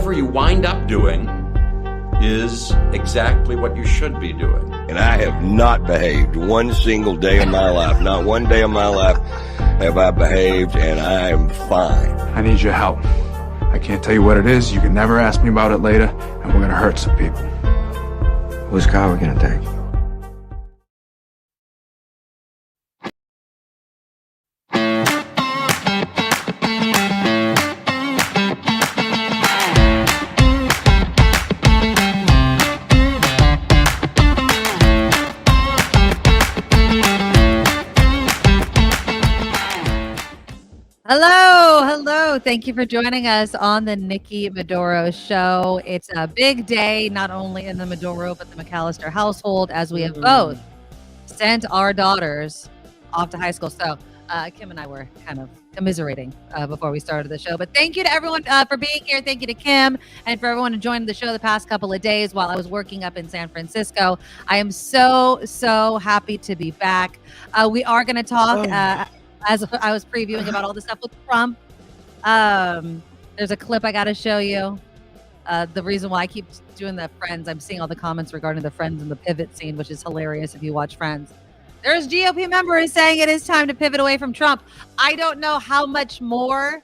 whatever you wind up doing is exactly what you should be doing. And I have not behaved one single day of my life. Not one day of my life have I behaved, and I am fine. I need your help. I can't tell you what it is. You can never ask me about it later, and we're going to hurt some people. Whose car are we going to take? Hello. Thank you for joining us on the Nikki Medoro Show. It's a big day, not only in the Medoro, but the McAllister household, as we have both sent our daughters off to high school. So Kim and I were kind of commiserating before we started the show. But thank you to everyone for being here. Thank you to Kim and for everyone who joined the show the past couple of days while I was working up in San Francisco. I am so happy to be back. We are going to talk as I was previewing about all the stuff with Trump. There's a clip I got to show you. The reason why I keep doing the Friends, I'm seeing all the comments regarding the Friends and the pivot scene, which is hilarious if you watch Friends. There's GOP members saying it is time to pivot away from Trump. I don't know how much more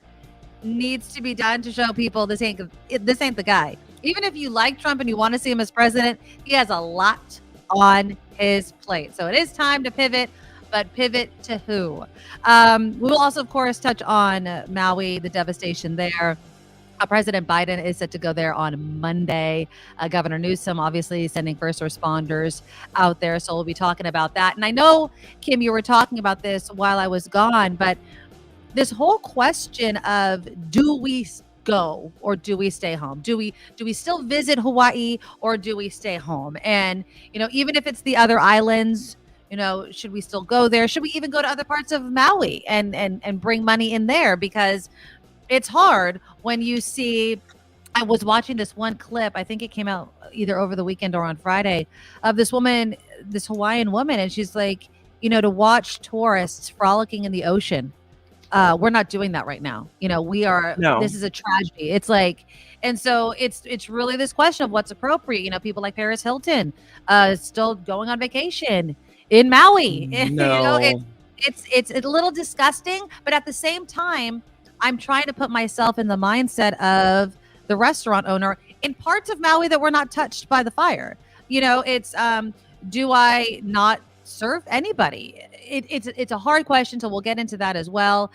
needs to be done to show people this ain't the guy. Even if you like Trump and you want to see him as president, he has a lot on his plate. So it is time to pivot. But pivot to who? We will also, of course, touch on Maui, the devastation there. President Biden is set to go there on Monday. Governor Newsom, obviously, sending first responders out there. So we'll be talking about that. And I know, Kim, you were talking about this while I was gone, but this whole question of do we go or do we stay home? Do we still visit Hawaii or do we stay home? And, even if it's the other islands, should we still go there? Should we even go to other parts of Maui and bring money in there? Because it's hard when you see, I was watching this one clip, I think it came out either over the weekend or on Friday, of this woman, this Hawaiian woman, and she's like, to watch tourists frolicking in the ocean. We're not doing that right now. We are, This is a tragedy. It's like, and so it's really this question of what's appropriate. People like Paris Hilton still going on vacation in Maui. No. It's a little disgusting, but at the same time, I'm trying to put myself in the mindset of the restaurant owner in parts of Maui that were not touched by the fire. It's do I not serve anybody? It's a hard question, so we'll get into that as well.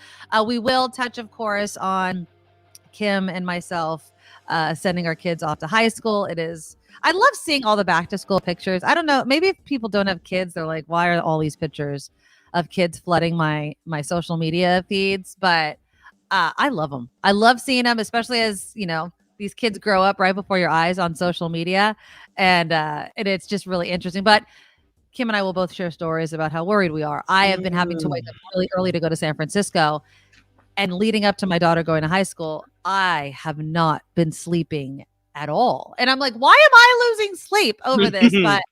We will touch, of course, on Kim and myself sending our kids off to high school. I love seeing all the back to school pictures. I don't know. Maybe if people don't have kids, they're like, why are all these pictures of kids flooding my social media feeds? But I love them. I love seeing them, especially as, these kids grow up right before your eyes on social media. And it's just really interesting. But Kim and I will both share stories about how worried we are. I have been having to wake up really early to go to San Francisco. And leading up to my daughter going to high school, I have not been sleeping at all. And I'm like, why am I losing sleep over this? But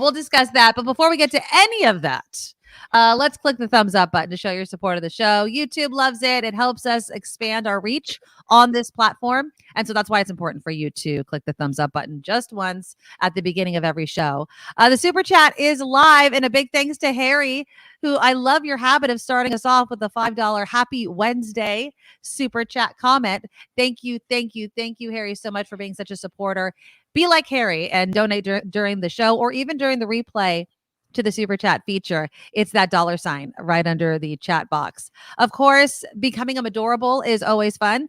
we'll discuss that. But before we get to any of that, let's click the thumbs up button to show your support of the show. YouTube loves it. It helps us expand our reach on this platform. And so that's why it's important for you to click the thumbs up button just once at the beginning of every show. The super chat is live. And a big thanks to Harry, who I love your habit of starting us off with the $5 Happy Wednesday super chat comment. Thank you, Harry, so much for being such a supporter. Be like Harry and donate during the show or even during the replay to the super chat feature. It's that $ right under the chat box. Of course, becoming a Medorable is always fun.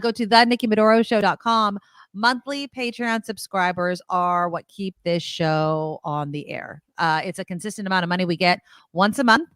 Go to thenikkimedoroshow.com. Monthly Patreon subscribers are what keep this show on the air. It's a consistent amount of money we get once a month.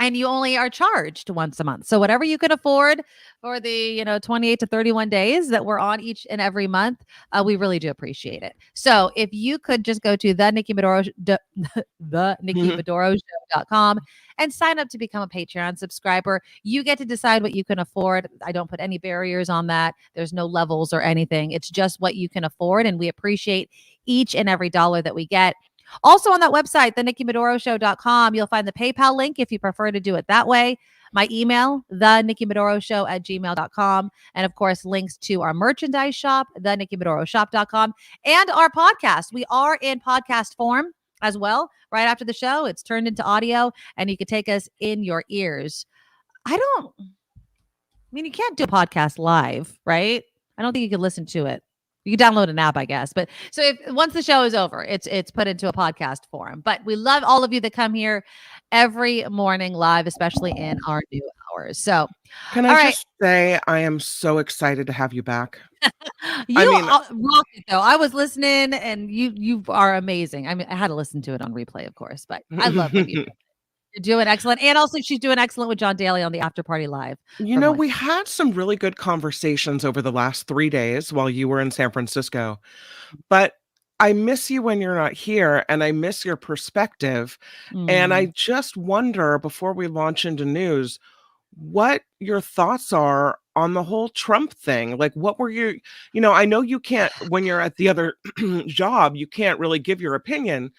And you only are charged once a month. So whatever you can afford for the 28 to 31 days that we're on each and every month, we really do appreciate it. So if you could just go to thenikkimedoroshow.com and sign up to become a Patreon subscriber. You get to decide what you can afford. I don't put any barriers on that. There's no levels or anything. It's just what you can afford. And we appreciate each and every dollar that we get. Also on that website, thenikkimedoroshow.com, you'll find the PayPal link if you prefer to do it that way. My email, the Nikki Medoro Show at gmail.com. And of course, links to our merchandise shop, the NikkiMedoroShop.com, and our podcast. We are in podcast form as well. Right after the show, it's turned into audio and you can take us in your ears. I mean, you can't do a podcast live, right? I don't think you can listen to it. You can download an app, I guess. But so if once the show is over, it's put into a podcast form. But we love all of you that come here every morning live, especially in our new hours. So Can all I right. just say I am so excited to have you back. You I mean- rock it though. I was listening and you are amazing. I mean, I had to listen to it on replay, of course, but I love what you do. You're doing excellent. And also she's doing excellent with John Daly on the After Party Live. You know, we had some really good conversations over the last 3 days while you were in San Francisco, but I miss you when you're not here and I miss your perspective. And I just wonder, before we launch into news, what your thoughts are on the whole Trump thing. Like, what were you know, I know you can't, when you're at the other job, you can't really give your opinion.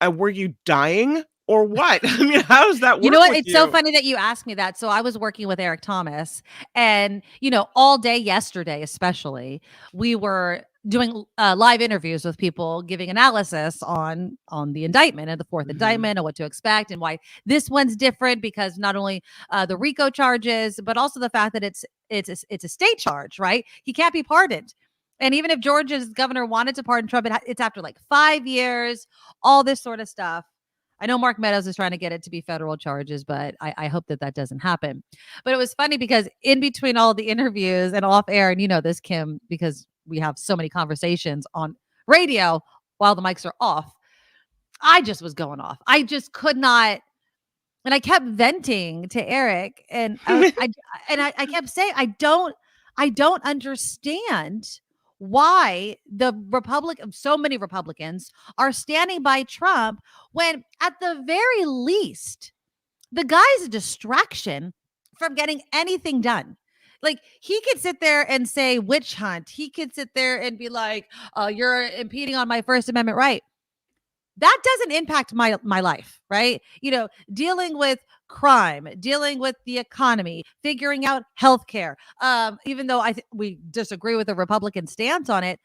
Were you dying? Or what? I mean, how does that work? You know what? It's so funny that you asked me that. So I was working with Eric Thomas and, you know, all day yesterday, especially, we were doing live interviews with people giving analysis on the indictment and the fourth indictment and what to expect and why this one's different, because not only the RICO charges, but also the fact that it's a state charge, right? He can't be pardoned. And even if Georgia's governor wanted to pardon Trump, it's after like 5 years, all this sort of stuff. I know Mark Meadows is trying to get it to be federal charges, but I hope that doesn't happen. But it was funny because in between all the interviews and off air, and you know this, Kim, because we have so many conversations on radio while the mics are off, I just was going off. I just could not. And I kept venting to Eric and I kept saying, I don't understand why so many Republicans are standing by Trump when at the very least, the guy's a distraction from getting anything done. Like, he could sit there and say witch hunt. He could sit there and be like, you're impeding on my First Amendment right. That doesn't impact my life, right? You know, dealing with crime, dealing with the economy, figuring out healthcare. Even though we disagree with the Republican stance on it,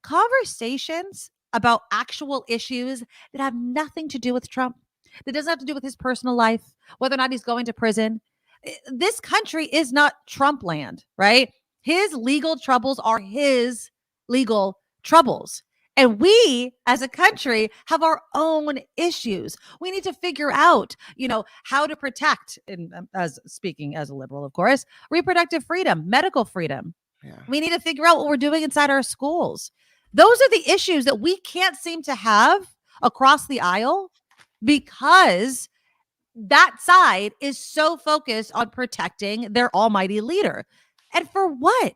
conversations about actual issues that have nothing to do with Trump, that doesn't have to do with his personal life, whether or not he's going to prison. This country is not Trump land, right? His legal troubles are his legal troubles. And we as a country have our own issues. We need to figure out, you know, how to protect, as speaking as a liberal, of course, reproductive freedom, medical freedom. Yeah. We need to figure out what we're doing inside our schools. Those are the issues that we can't seem to have across the aisle because that side is so focused on protecting their almighty leader. And for what?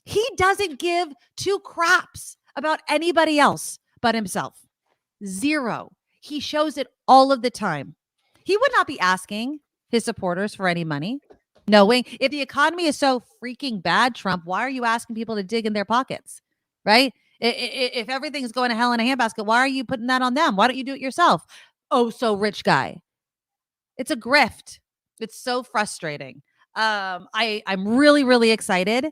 He doesn't give two craps about anybody else but himself. Zero. He shows it all of the time. He would not be asking his supporters for any money, knowing if the economy is so freaking bad, Trump, why are you asking people to dig in their pockets, right? If everything's going to hell in a handbasket, why are you putting that on them? Why don't you do it yourself? Oh, so rich guy. It's a grift. It's so frustrating. I'm really, really excited.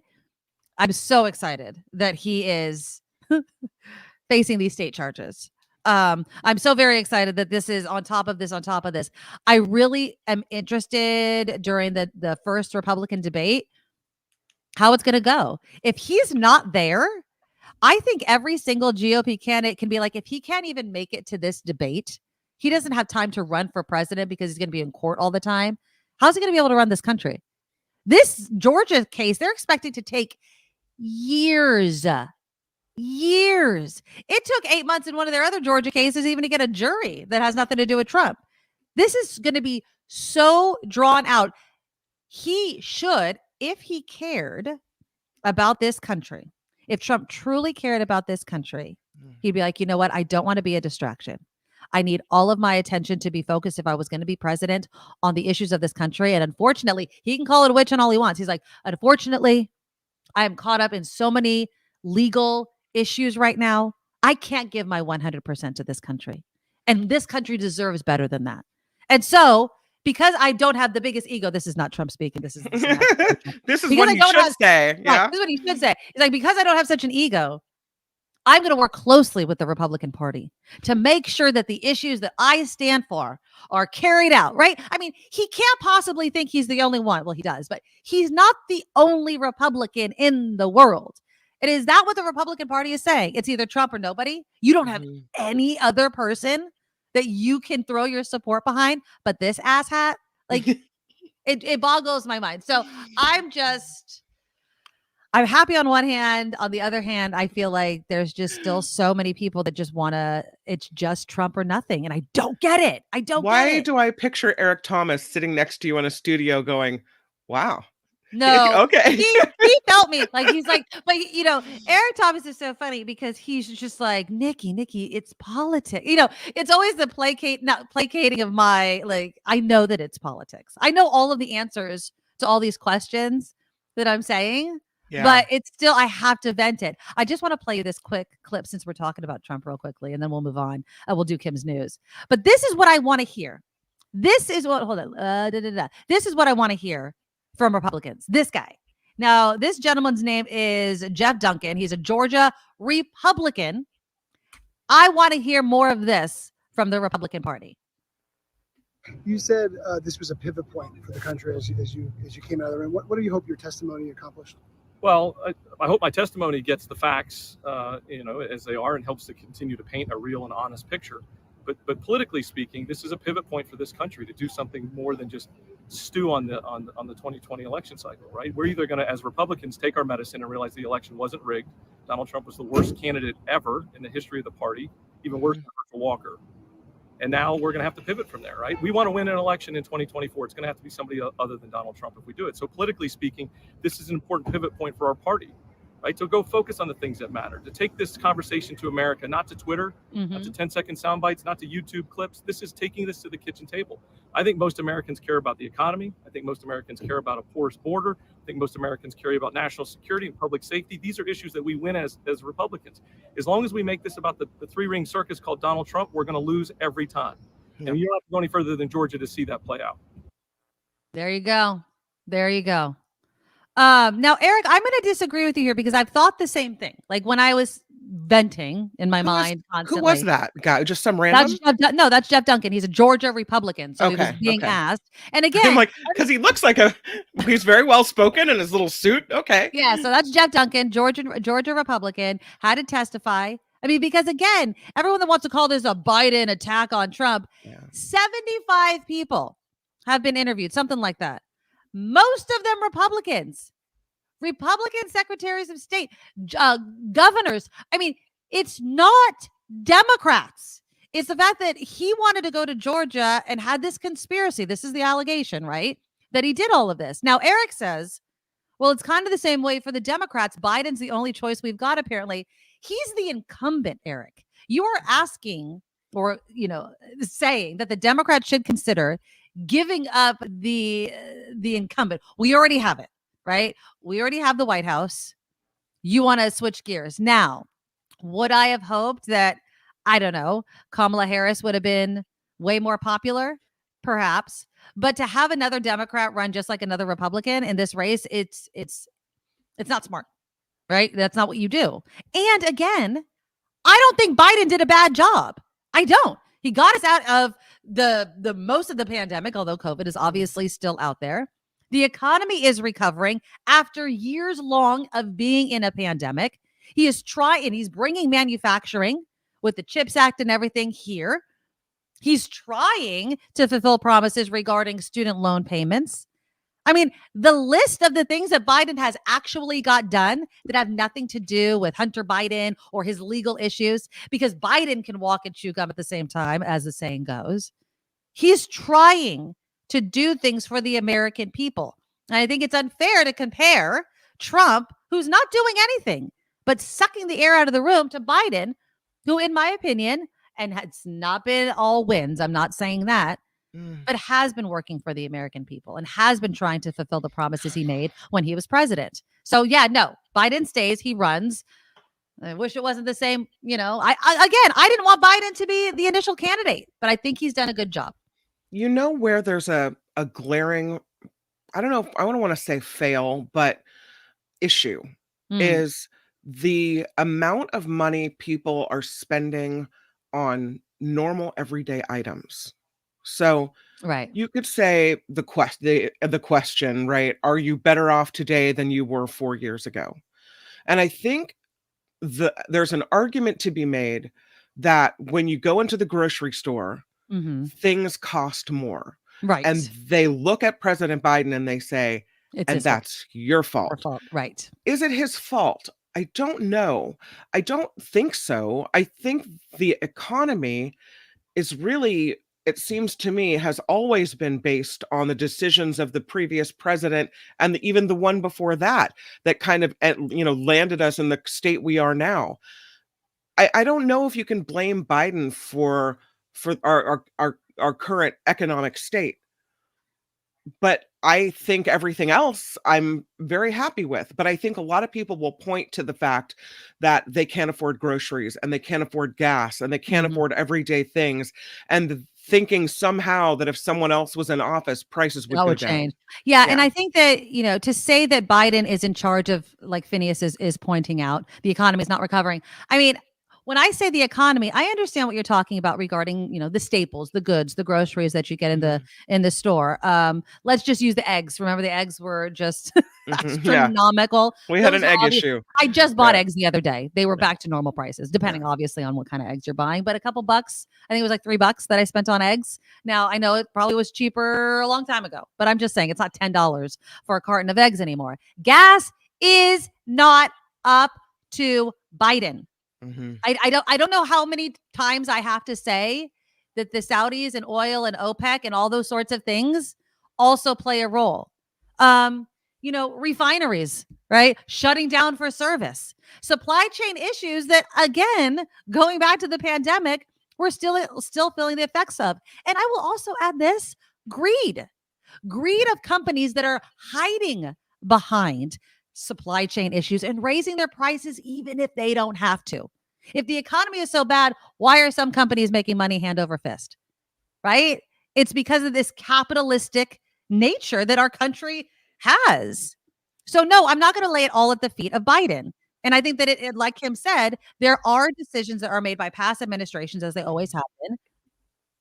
I'm so excited that he is facing these state charges. I'm so very excited that this is on top of this, on top of this. I really am interested during the first Republican debate, how it's going to go. If he's not there, I think every single GOP candidate can be like, if he can't even make it to this debate, he doesn't have time to run for president because he's going to be in court all the time. How's he going to be able to run this country? This Georgia case, they're expecting to take years. It took 8 months in one of their other Georgia cases even to get a jury that has nothing to do with Trump. This is going to be so drawn out. He should, if he cared about this country, if Trump truly cared about this country, he'd be like, you know what? I don't want to be a distraction. I need all of my attention to be focused, if I was going to be president, on the issues of this country. And unfortunately, he can call it a witch and all he wants. He's like, unfortunately, I am caught up in so many legal issues right now. I can't give my 100% to this country. And this country deserves better than that. And so because I don't have the biggest ego. This is not Trump speaking. This is this is what he should say. Yeah, this is what he should say. It's like, because I don't have such an ego, I'm going to work closely with the Republican Party to make sure that the issues that I stand for are carried out, right? I mean, he can't possibly think he's the only one. Well, he does, but he's not the only Republican in the world. And is that what the Republican Party is saying? It's either Trump or nobody. You don't have any other person that you can throw your support behind, but this asshat, like it boggles my mind. So I'm happy on one hand. On the other hand, I feel like there's just still so many people that just it's just Trump or nothing. And I don't get it. Why do I picture Eric Thomas sitting next to you in a studio going, wow. No, okay. he felt me like, he's like, but Eric Thomas is so funny because he's just like, Nikki, it's politics. It's always the placating of my, like, I know that it's politics. I know all of the answers to all these questions that I'm saying. Yeah. But it's still, I have to vent it. I just want to play you this quick clip since we're talking about Trump real quickly, and then we'll move on. We'll do Kim's news. But this is what I want to hear. This is what I want to hear from Republicans. This guy. Now, this gentleman's name is Jeff Duncan. He's a Georgia Republican. I want to hear more of this from the Republican Party. You said this was a pivot point for the country as you came out of the room. What do you hope your testimony accomplished? Well, I hope my testimony gets the facts, as they are, and helps to continue to paint a real and honest picture. But politically speaking, this is a pivot point for this country to do something more than just stew on the 2020 election cycle, right? We're either going to, as Republicans, take our medicine and realize the election wasn't rigged. Donald Trump was the worst candidate ever in the history of the party, even worse than Herschel Walker. And now we're going to have to pivot from there, right? We want to win an election in 2024. It's going to have to be somebody other than Donald Trump if we do it. So politically speaking, this is an important pivot point for our party, right? To go focus on the things that matter, to take this conversation to America, not to Twitter, not to 10-second sound bites, not to YouTube clips. This is taking this to the kitchen table. I think most Americans care about the economy. I think most Americans care about a porous border. I think most Americans care about national security and public safety. These are issues that we win as Republicans. As long as we make this about the three-ring circus called Donald Trump, we're going to lose every time. And you don't have to go any further than Georgia to see that play out. There you go. Now, Eric, I'm going to disagree with you here because I've thought the same thing. Like when I was venting in my mind constantly. Who was that guy? Just some random? That's Jeff Duncan. He's a Georgia Republican. So he was being asked. And again, I'm like, because he looks like he's very well spoken in his little suit. Okay. Yeah. So that's Jeff Duncan, Georgia Republican, had to testify. I mean, because again, everyone that wants to call this a Biden attack on Trump, 75 people have been interviewed, something like that. Most of them Republican secretaries of state, governors. I mean, it's not Democrats. It's the fact that he wanted to go to Georgia and had this conspiracy. This is the allegation, right? That he did all of this. Now, Eric says, well, it's kind of the same way for the Democrats. Biden's the only choice we've got, apparently. He's the incumbent, Eric. You are asking or, saying that the Democrats should consider giving up the incumbent. We already have it, right? We already have the White House. You want to switch gears. Now, would I have hoped that, I don't know, Kamala Harris would have been way more popular? Perhaps. But to have another Democrat run just like another Republican in this race, it's not smart, right? That's not what you do. And again, I don't think Biden did a bad job. I don't. He got us out of the most of the pandemic, although COVID is obviously still out there. The economy is recovering after years long of being in a pandemic. He is trying, he's bringing manufacturing with the CHIPS Act and everything here. He's trying to fulfill promises regarding student loan payments. I mean, the list of the things that Biden has actually got done that have nothing to do with Hunter Biden or his legal issues, because Biden can walk and chew gum at the same time, as the saying goes. He's trying to do things for the American people. And I think it's unfair to compare Trump, who's not doing anything but sucking the air out of the room, to Biden, who, in my opinion, and it's not been all wins, I'm not saying that, but has been working for the American people and has been trying to fulfill the promises he made when he was president. So yeah, no, Biden stays, he runs. I wish it wasn't the same, I didn't want Biden to be the initial candidate, but I think he's done a good job. You know where there's a glaring, I don't know, I don't want to say fail, but issue Mm, is the amount of money people are spending on normal everyday items. So right. you could say the question, right? Are you better off today than you were 4 years ago? And I think there's an argument to be made that when you go into the grocery store, Hmm. things cost more. And Right. they look at President Biden and they say, It's and his fault. that's your Our fault. fault. Right. Is it his fault? I don't know. I don't think so. I think the economy is really, it seems to me, has always been based on the decisions of the previous president and even the one before that, that kind of, landed us in the state we are now. I don't know if you can blame Biden for our current economic state, but I think everything else I'm very happy with. But I think a lot of people will point to the fact that they can't afford groceries and they can't afford gas and they can't Hmm. afford everyday things, and thinking somehow that if someone else was in office, prices would That go would down. change. Yeah, and Yeah. I think that, to say that Biden is in charge of, like Phineas is pointing out, the economy is not recovering. I mean, when I say the economy, I understand what you're talking about regarding, the staples, the goods, the groceries that you get in the Mhm. store. Let's just use the eggs. Remember, the eggs were just Mhm. Yeah. astronomical. We had Those an are egg obvious. issue. I just bought Yeah. eggs the other day. They were Yeah. back to normal prices, Yeah. depending obviously on what kind of eggs you're buying, but a couple bucks. I think it was like $3 that I spent on eggs. Now, I know it probably was cheaper a long time ago, but I'm just saying it's not $10 for a carton of eggs anymore. Gas is not up to Biden. Mhm. I don't know how many times I have to say that the Saudis and oil and OPEC and all those sorts of things also play a role. Refineries, right? Shutting down for service. Supply chain issues that, again, going back to the pandemic, we're still feeling the effects of. And I will also add this: greed of companies that are hiding behind supply chain issues and raising their prices even if they don't have to. If the economy is so bad, why are some companies making money hand over fist? Right? It's because of this capitalistic nature that our country has. So, no, I'm not going to lay it all at the feet of Biden. And I think that like Kim said, there are decisions that are made by past administrations, as they always have been.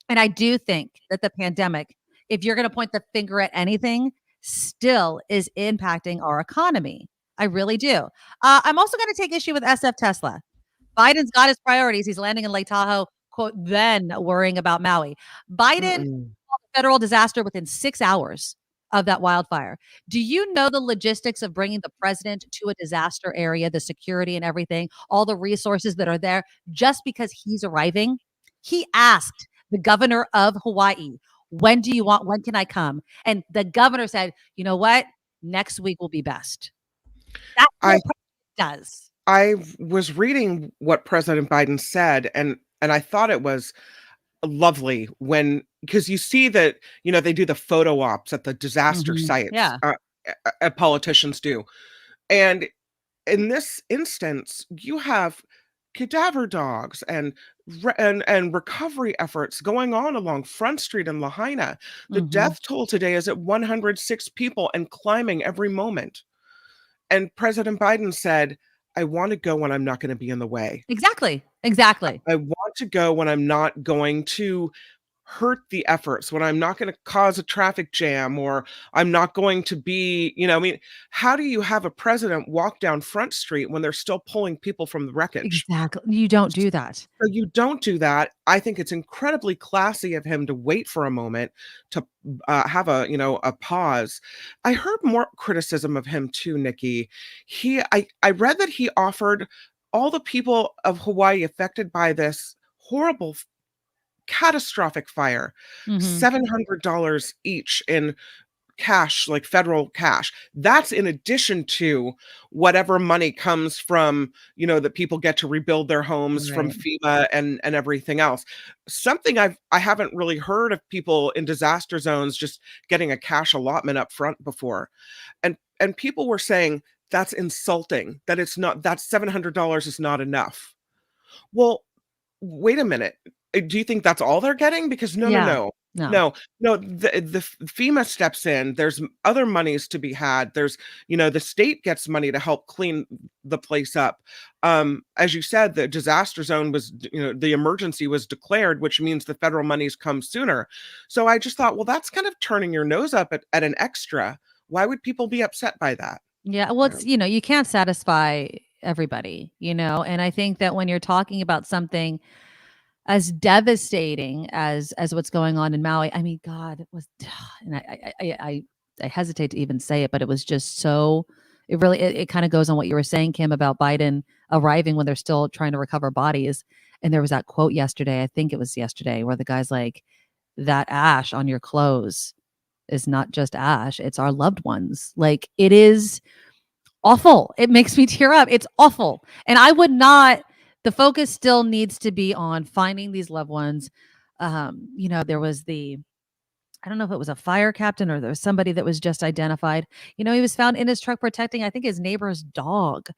And I do think that the pandemic, if you're going to point the finger at anything, still is impacting our economy. I really do. I'm also going to take issue with SF Tesla. Biden's got his priorities. He's landing in Lake Tahoe, quote, then worrying about Maui. Biden called Mm-mm. a federal disaster within 6 hours of that wildfire. Do you know the logistics of bringing the president to a disaster area, the security and everything, all the resources that are there just because he's arriving? He asked the governor of Hawaii, when can I come? And the governor said, you know what? Next week will be best. That's what I a president does. I was reading what President Biden said, and I thought it was lovely when, because you see that, they do the photo ops at the disaster Mhm. sites, Yeah. politicians do. And in this instance, you have cadaver dogs and recovery efforts going on along Front Street in Lahaina. The Mhm. death toll today is at 106 people and climbing every moment. And President Biden said, I want to go when I'm not going to be in the way. Exactly. Exactly. I want to go when I'm not going to hurt the efforts, when I'm not going to cause a traffic jam, or I'm not going to be, I mean, how do you have a president walk down Front Street when they're still pulling people from the wreckage? Exactly. You don't do that. So you don't do that. I think it's incredibly classy of him to wait for a moment to have a pause. I heard more criticism of him too, Nikki. I read that he offered all the people of Hawaii affected by this horrible, catastrophic fire Mhm. $700 each in cash, like federal cash. That's in addition to whatever money comes from, that people get to rebuild their homes from Right. FEMA and everything else. Something I haven't really heard of people in disaster zones just getting a cash allotment up front before. And people were saying that's insulting, that it's not, that $700 is not enough. Well, wait a minute. Do you think that's all they're getting? Because no, no, Yeah. no. No, the FEMA steps in. There's other monies to be had. There's, the state gets money to help clean the place up. As you said, the disaster zone was, the emergency was declared, which means the federal monies come sooner. So I just thought, well, that's kind of turning your nose up at an extra. Why would people be upset by that? Yeah, well, it's, you can't satisfy everybody, and I think that when you're talking about something as devastating as what's going on in Maui, I mean, God, it was, and I hesitate to even say it, but it was just so, it kind of goes on what you were saying, Kim, about Biden arriving when they're still trying to recover bodies. And there was that quote yesterday, I think it was yesterday, where the guy's like, that ash on your clothes is not just ash, it's our loved ones. Like, it is awful. It makes me tear up. It's awful. And I would not, the focus still needs to be on finding these loved ones. There was I don't know if it was a fire captain or there was somebody that was just identified. He was found in his truck protecting, I think, his neighbor's dog.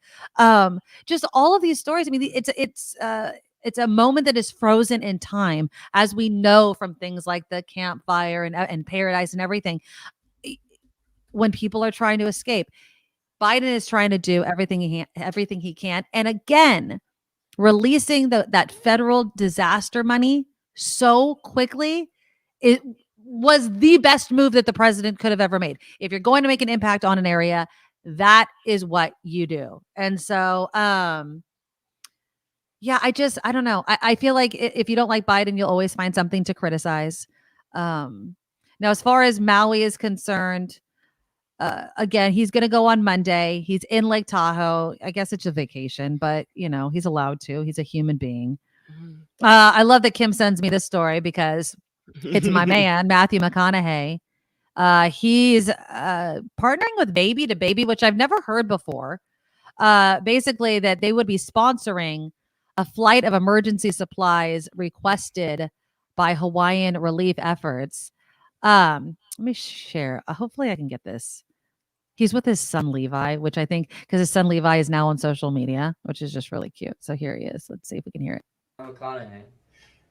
Just all of these stories. I mean, it's a moment that is frozen in time, as we know from things like the campfire and Paradise and everything. When people are trying to escape, Biden is trying to do everything he can. And again, releasing that federal disaster money so quickly, it was the best move that the president could have ever made. If you're going to make an impact on an area, that is what you do. And so, I don't know. I feel like if you don't like Biden, you'll always find something to criticize. Now, as far as Maui is concerned, again, he's going to go on Monday. He's in Lake Tahoe. I guess it's a vacation, but he's allowed to. He's a human being. I love that Kim sends me this story because it's my man, Matthew McConaughey. He's partnering with Baby to Baby, which I've never heard before. Basically, that they would be sponsoring a flight of emergency supplies requested by Hawaiian relief efforts. Let me share. Hopefully I can get this. He's with his son Levi, which I think, because his son Levi is now on social media, which is just really cute. So here he is. Let's see if we can hear it.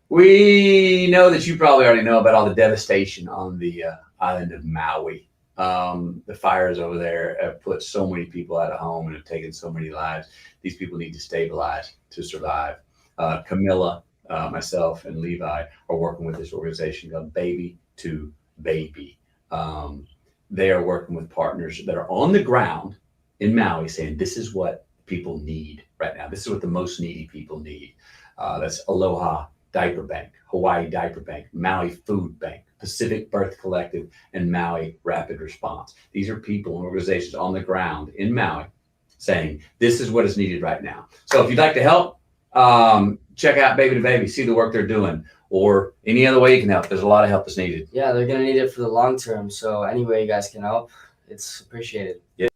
We know that you probably already know about all the devastation on the island of Maui. The fires over there have put so many people out of home and have taken so many lives. These people need to stabilize to survive. Camilla, myself, and Levi are working with this organization called Baby to Baby. They are working with partners that are on the ground in Maui saying, this is what people need right now. This is what the most needy people need. That's Aloha Diaper Bank, Hawaii Diaper Bank, Maui Food Bank, Pacific Birth Collective, and Maui Rapid Response. These are people and organizations on the ground in Maui saying, this is what is needed right now. So if you'd like to help, check out Baby to Baby, see the work they're doing, or any other way you can help. There's a lot of help that's needed. Yeah, they're going to need it for the long term. So any way you guys can help, it's appreciated. Yeah.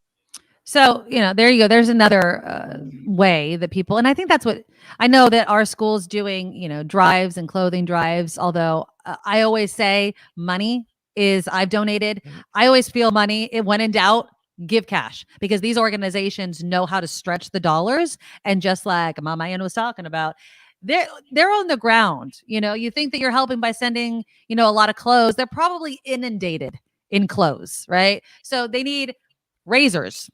So, there you go. There's another way that people, and I think that's what I know that our school's doing, drives and clothing drives. Although I always say money is, I've donated. I always feel money, when in doubt, give cash, because these organizations know how to stretch the dollars. And just like Mama Ann was talking about, they're on the ground. You think that you're helping by sending, a lot of clothes. They're probably inundated in clothes, right? So they need razors,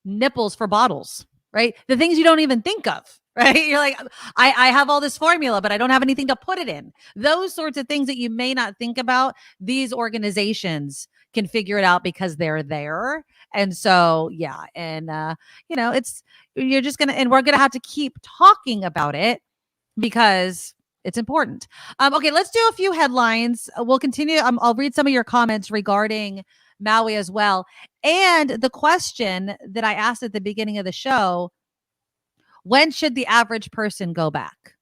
nipples for bottles, right? The things you don't even think of, right? You're like, I have all this formula, but I don't have anything to put it in. Those sorts of things that you may not think about, these organizations can figure it out because they're there. And so, yeah. And, you're just going to, and we're going to have to keep talking about it because it's important. Okay, let's do a few headlines. We'll continue. I'll read some of your comments regarding Maui as well. And the question that I asked at the beginning of the show, when should the average person go back?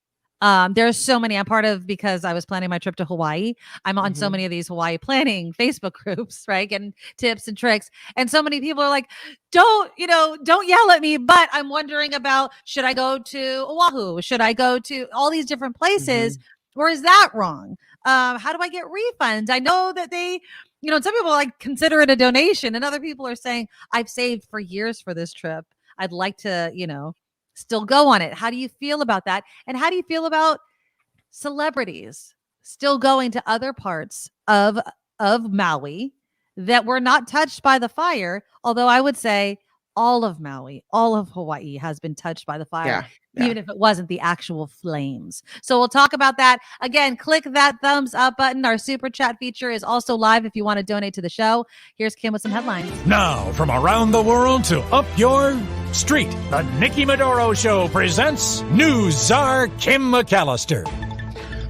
There's so many. I'm part of, because I was planning my trip to Hawaii. I'm on so many of these Hawaii planning Facebook groups, right? Getting tips and tricks. And so many people are like, don't yell at me, but I'm wondering about, should I go to Oahu? Should I go to all these different places? Or is that wrong? How do I get refunds? I know that they, some people like consider it a donation, and other people are saying, I've saved for years for this trip. I'd like to, still go on it. How do you feel about that? And how do you feel about celebrities still going to other parts of Maui that were not touched by the fire. Although I would say all of Maui, all of Hawaii has been touched by the fire, even if it wasn't the actual flames. So we'll talk about that. Again, click that thumbs up button. Our super chat feature is also live if you want to donate to the show. Here's Kim with some headlines. Now, from around the world to up your street, the Nikki Medoro Show presents News Czar Kim McAllister.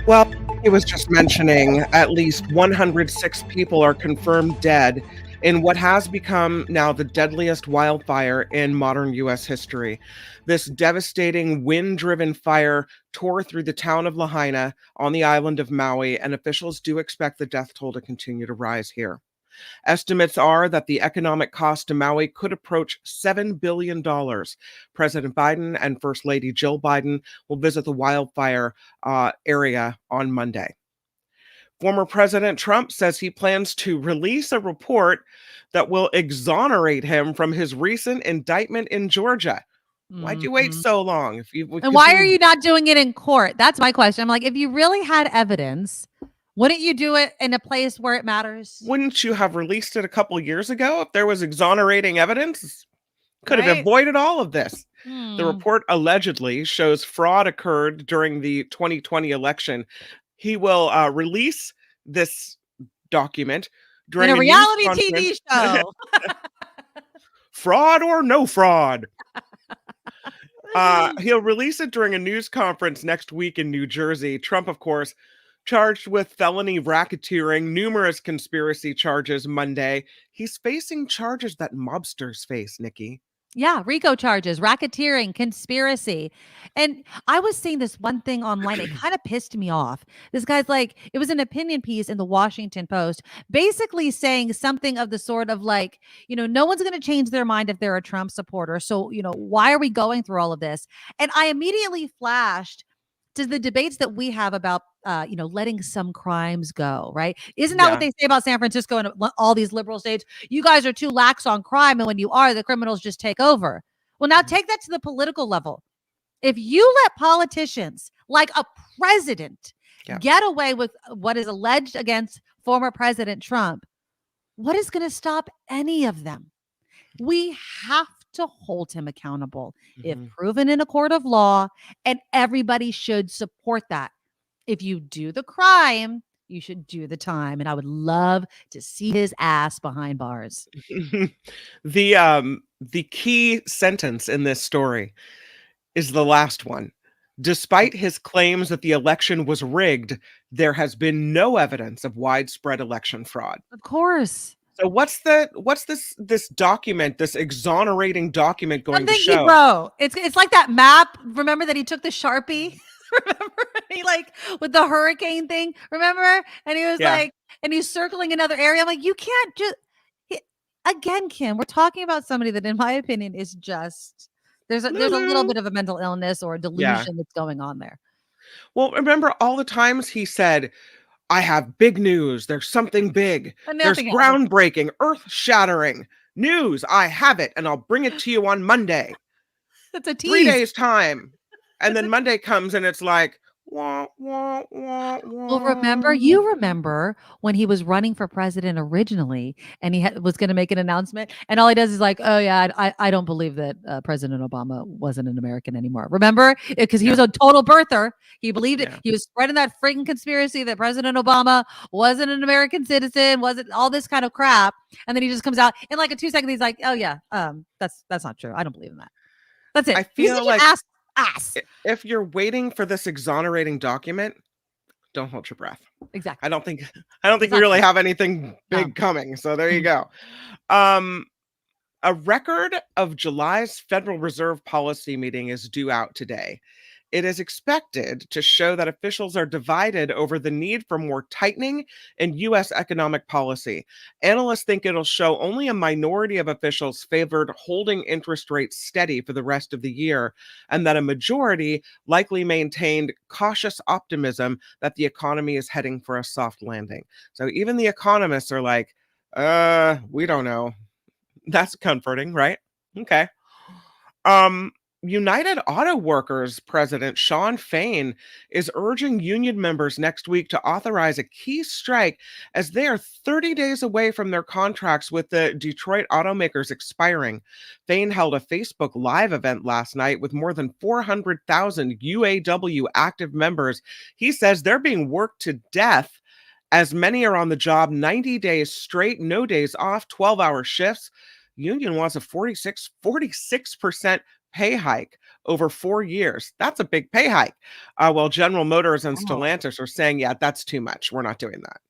Well, he was just mentioning at least 106 people are confirmed dead in what has become now the deadliest wildfire in modern U.S. history. This devastating wind-driven fire tore through the town of Lahaina on the island of Maui, and officials do expect the death toll to continue to rise here. Estimates are that the economic cost to Maui could approach $7 billion. President Biden and First Lady Jill Biden will visit the wildfire area on Monday. Former President Trump says he plans to release a report that will exonerate him from his recent indictment in Georgia. Why'd you wait so long? And why are you not doing it in court? That's my question. I'm like, if you really had evidence, wouldn't you do it in a place where it matters? Wouldn't you have released it a couple years ago if there was exonerating evidence? Could have avoided all of this. The report allegedly shows fraud occurred during the 2020 election. He will release this document during a reality TV show. Fraud or no fraud. He'll release it during a news conference next week in New Jersey. Trump, of course, charged with felony racketeering, numerous conspiracy charges Monday. He's facing charges that mobsters face, Nikki. Yeah, RICO charges, racketeering, conspiracy. And I was seeing this one thing online. It kind of pissed me off. This guy's like, it was an opinion piece in the Washington Post, basically saying something of the sort of like, no one's going to change their mind if they're a Trump supporter. So, why are we going through all of this? And I immediately flashed to the debates that we have about, letting some crimes go, right? Isn't that what they say about San Francisco and all these liberal states? You guys are too lax on crime, and when you are, the criminals just take over. Well, now take that to the political level. If you let politicians like a president get away with what is alleged against former President Trump, what is going to stop any of them? We have to hold him accountable if proven in a court of law, and everybody should support that. If you do the crime, you should do the time, and I would love to see his ass behind bars. The key sentence in this story is the last one. Despite his claims that the election was rigged, there has been no evidence of widespread election fraud. Of course. So what's this document, this exonerating document going to show? Bro, it's like that map. Remember that he took the Sharpie? Remember? He with the hurricane thing, remember? And he was and he's circling another area. I'm like, you can't just again, Kim, we're talking about somebody that, in my opinion, is just there's a little bit of a mental illness or a delusion that's going on there. Well, remember all the times he said, I have big news. There's something big. There's groundbreaking, earth-shattering news. I have it, and I'll bring it to you on Monday. That's a tease. 3 days time. And then Monday comes, and it's like, wah, wah, wah, wah. Well, you remember when he was running for president originally, and he was going to make an announcement, and all he does is like, oh yeah, I don't believe that President Obama wasn't an American anymore. Remember? Because he was a total birther. He believed it. He was spreading that freaking conspiracy that President Obama wasn't an American citizen, wasn't all this kind of crap. And then he just comes out in like a 2 seconds. He's like, oh yeah, that's not true. I don't believe in that. That's it. I feel like if you're waiting for this exonerating document, don't hold your breath. Exactly. I don't think we really have anything big coming. So there you go. A record of July's Federal Reserve policy meeting is due out today. It is expected to show that officials are divided over the need for more tightening in U.S. economic policy. Analysts think it'll show only a minority of officials favored holding interest rates steady for the rest of the year, and that a majority likely maintained cautious optimism that the economy is heading for a soft landing. So even the economists are like, we don't know. That's comforting, right? Okay. United Auto Workers President Shawn Fain is urging union members next week to authorize a key strike as they are 30 days away from their contracts with the Detroit automakers expiring. Fain held a Facebook Live event last night with more than 400,000 UAW active members. He says they're being worked to death as many are on the job 90 days straight, no days off, 12-hour shifts. Union wants a 46% pay hike over 4 years. That's a big pay hike. While General Motors and Stellantis are saying, yeah, that's too much. We're not doing that.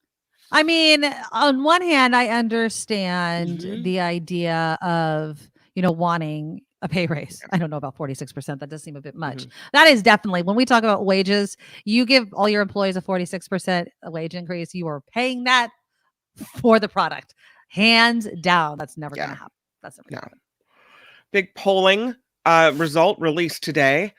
I mean, on one hand, I understand the idea of, wanting a pay raise. I don't know about 46%. That does seem a bit much. That is definitely, when we talk about wages, you give all your employees a 46% wage increase, you are paying that for the product. Hands down. That's never going to happen. That's never going to happen. Big polling result released today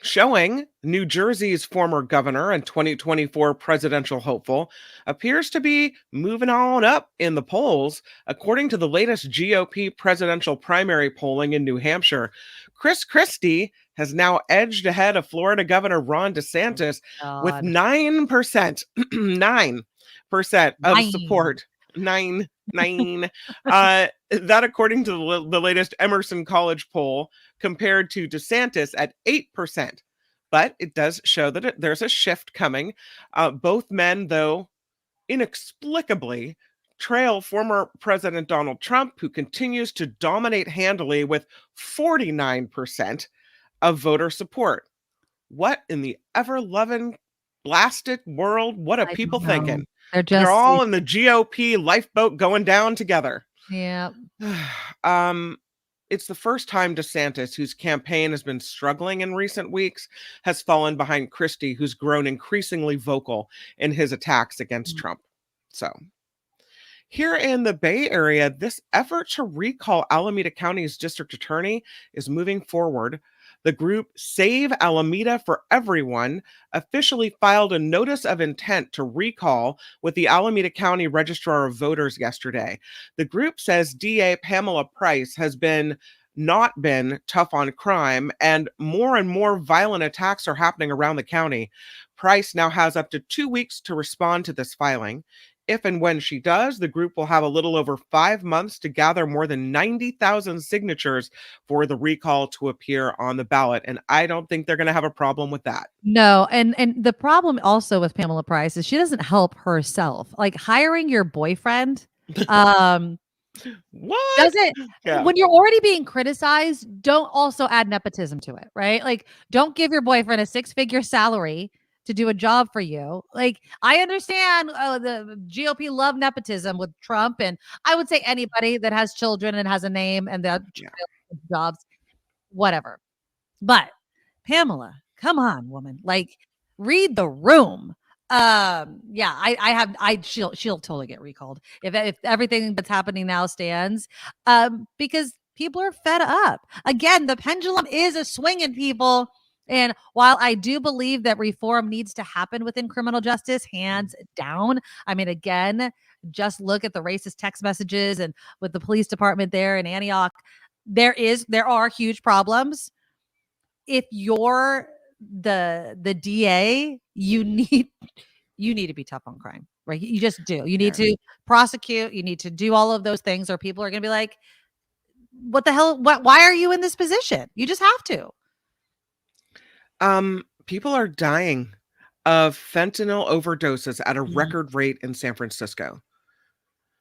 showing New Jersey's former governor and 2024 presidential hopeful appears to be moving on up in the polls. According to the latest GOP presidential primary polling in New Hampshire, Chris Christie has now edged ahead of Florida Governor Ron DeSantis with 9%, 9% of support. Nine. That according to the latest Emerson College poll, compared to DeSantis at 8%. But it does show that there's a shift coming. Both men, though, inexplicably trail former President Donald Trump, who continues to dominate handily with 49% of voter support. What in the ever-loving blasted world? What are people thinking? They're all in the GOP lifeboat going down together. Yeah. It's the first time DeSantis, whose campaign has been struggling in recent weeks, has fallen behind Christie, who's grown increasingly vocal in his attacks against Trump. So here in the Bay Area, this effort to recall Alameda County's district attorney is moving forward. The group Save Alameda for Everyone officially filed a notice of intent to recall with the Alameda County Registrar of Voters yesterday. The group says DA Pamela Price has not been tough on crime, and more violent attacks are happening around the county. Price now has up to 2 weeks to respond to this filing. If and when she does, the group will have a little over 5 months to gather more than 90,000 signatures for the recall to appear on the ballot. And I don't think they're going to have a problem with that. No. And the problem also with Pamela Price is she doesn't help herself. Like hiring your boyfriend. What? When you're already being criticized, don't also add nepotism to it, right? Like don't give your boyfriend a 6-figure salary to do a job for you. Like I understand the GOP love nepotism with Trump, and I would say anybody that has children and has a name and that jobs, whatever. But Pamela, come on, woman, like read the room. She'll totally get recalled if everything that's happening now stands, because people are fed up. Again, the pendulum is a swinging, people. And while I do believe that reform needs to happen within criminal justice, hands down, I mean, again, just look at the racist text messages and with the police department there in Antioch, there are huge problems. If you're the DA, you need to be tough on crime, right? You just do. You need to prosecute. You need to do all of those things, or people are going to be like, what the hell? Why are you in this position? You just have to. People are dying of fentanyl overdoses at a record rate in San Francisco.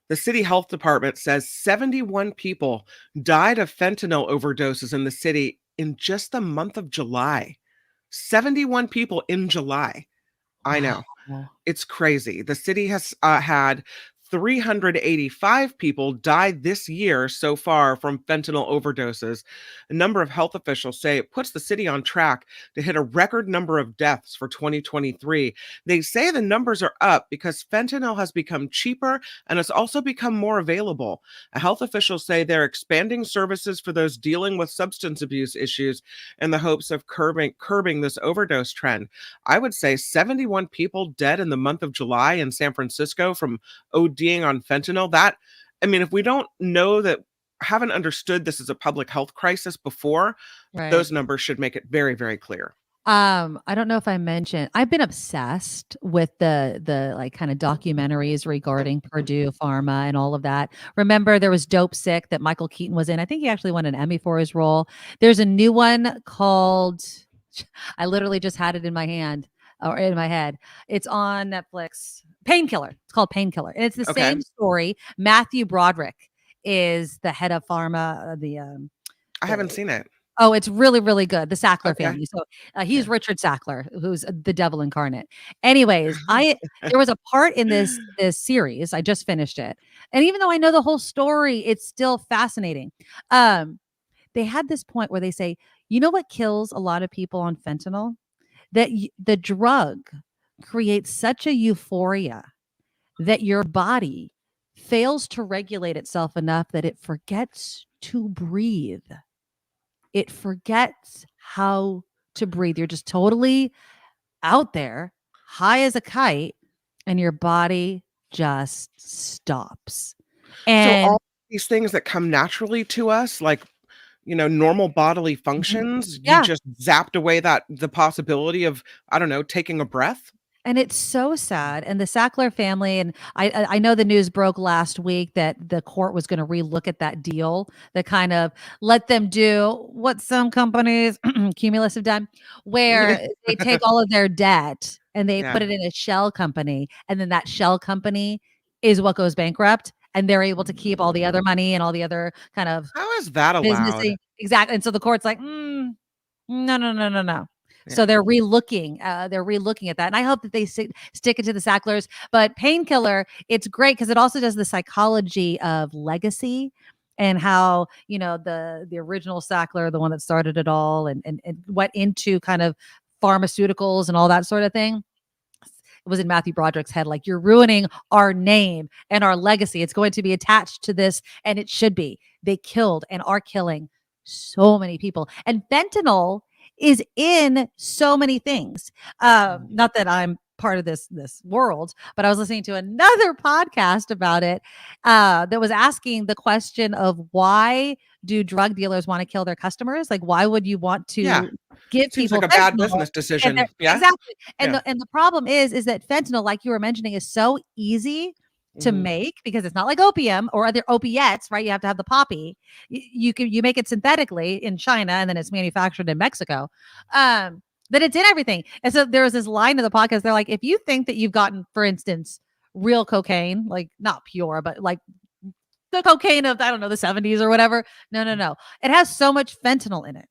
The city health department says 71 people died of fentanyl overdoses in the city in just the month of July. 71 people in July. I know. It's crazy. The city has had 385 people died this year so far from fentanyl overdoses. A number of health officials say it puts the city on track to hit a record number of deaths for 2023. They say the numbers are up because fentanyl has become cheaper and has also become more available. Health officials say they're expanding services for those dealing with substance abuse issues in the hopes of curbing this overdose trend. I would say 71 people dead in the month of July in San Francisco from ODing on fentanyl. That, I mean, if we don't know that haven't understood this is a public health crisis before, Right. those numbers should make it very, very clear. I don't know if I mentioned, I've been obsessed with the like kind of documentaries regarding Purdue Pharma and all of that. Remember, there was Dope Sick that Michael Keaton was in. I think he actually won an Emmy for his role. There's a new one called, I literally just had it in my hand or in my head. It's on Netflix. Painkiller. It's called Painkiller. And it's the Okay. same story. Matthew Broderick is the head of pharma, I haven't seen it. Oh, it's really, really good. The Sackler Okay. family. So he's Richard Sackler, who's the devil incarnate. Anyways, there was a part in this series. I just finished it, and even though I know the whole story, it's still fascinating. They had this point where they say, you know what kills a lot of people on fentanyl? That the drug creates such a euphoria that your body fails to regulate itself enough that it forgets to breathe. It forgets how to breathe. You're just totally out there, high as a kite, and your body just stops. And so all these things that come naturally to us, like, normal bodily functions, Yeah. you just zapped away the possibility of, I don't know, taking a breath. And it's so sad. And the Sackler family, and I know the news broke last week that the court was going to relook at that deal that kind of let them do what some companies, Cumulus, have done, where they take all of their debt and they put it in a shell company. And then that shell company is what goes bankrupt. And they're able to keep all the other money and all the other kind of How is that business. allowed? Exactly. And so the court's like, no. So Yeah. they're relooking at that. And I hope that they stick it to the Sacklers. But Painkiller, it's great because it also does the psychology of legacy and how, the original Sackler, the one that started it all and went into kind of pharmaceuticals and all that sort of thing. It was in Matthew Broderick's head, like, you're ruining our name and our legacy. It's going to be attached to this, and it should be. They killed and are killing so many people. And fentanyl is in so many things. Not that I'm part of this world, but I was listening to another podcast about it that was asking the question of why do drug dealers want to kill their customers? Like, why would you want to give Seems people like a bad fentanyl? business decision. Exactly. And Yeah. the problem is that fentanyl, like you were mentioning, is so easy to Mhm. make because it's not like opium or other opiates, right? You have to have the poppy. You make it synthetically in China and then it's manufactured in Mexico. That it's in everything. And so there was this line of the podcast. They're like, if you think that you've gotten, for instance, real cocaine, like not pure, but like the cocaine of, I don't know, the 70s or whatever. No. It has so much fentanyl in it.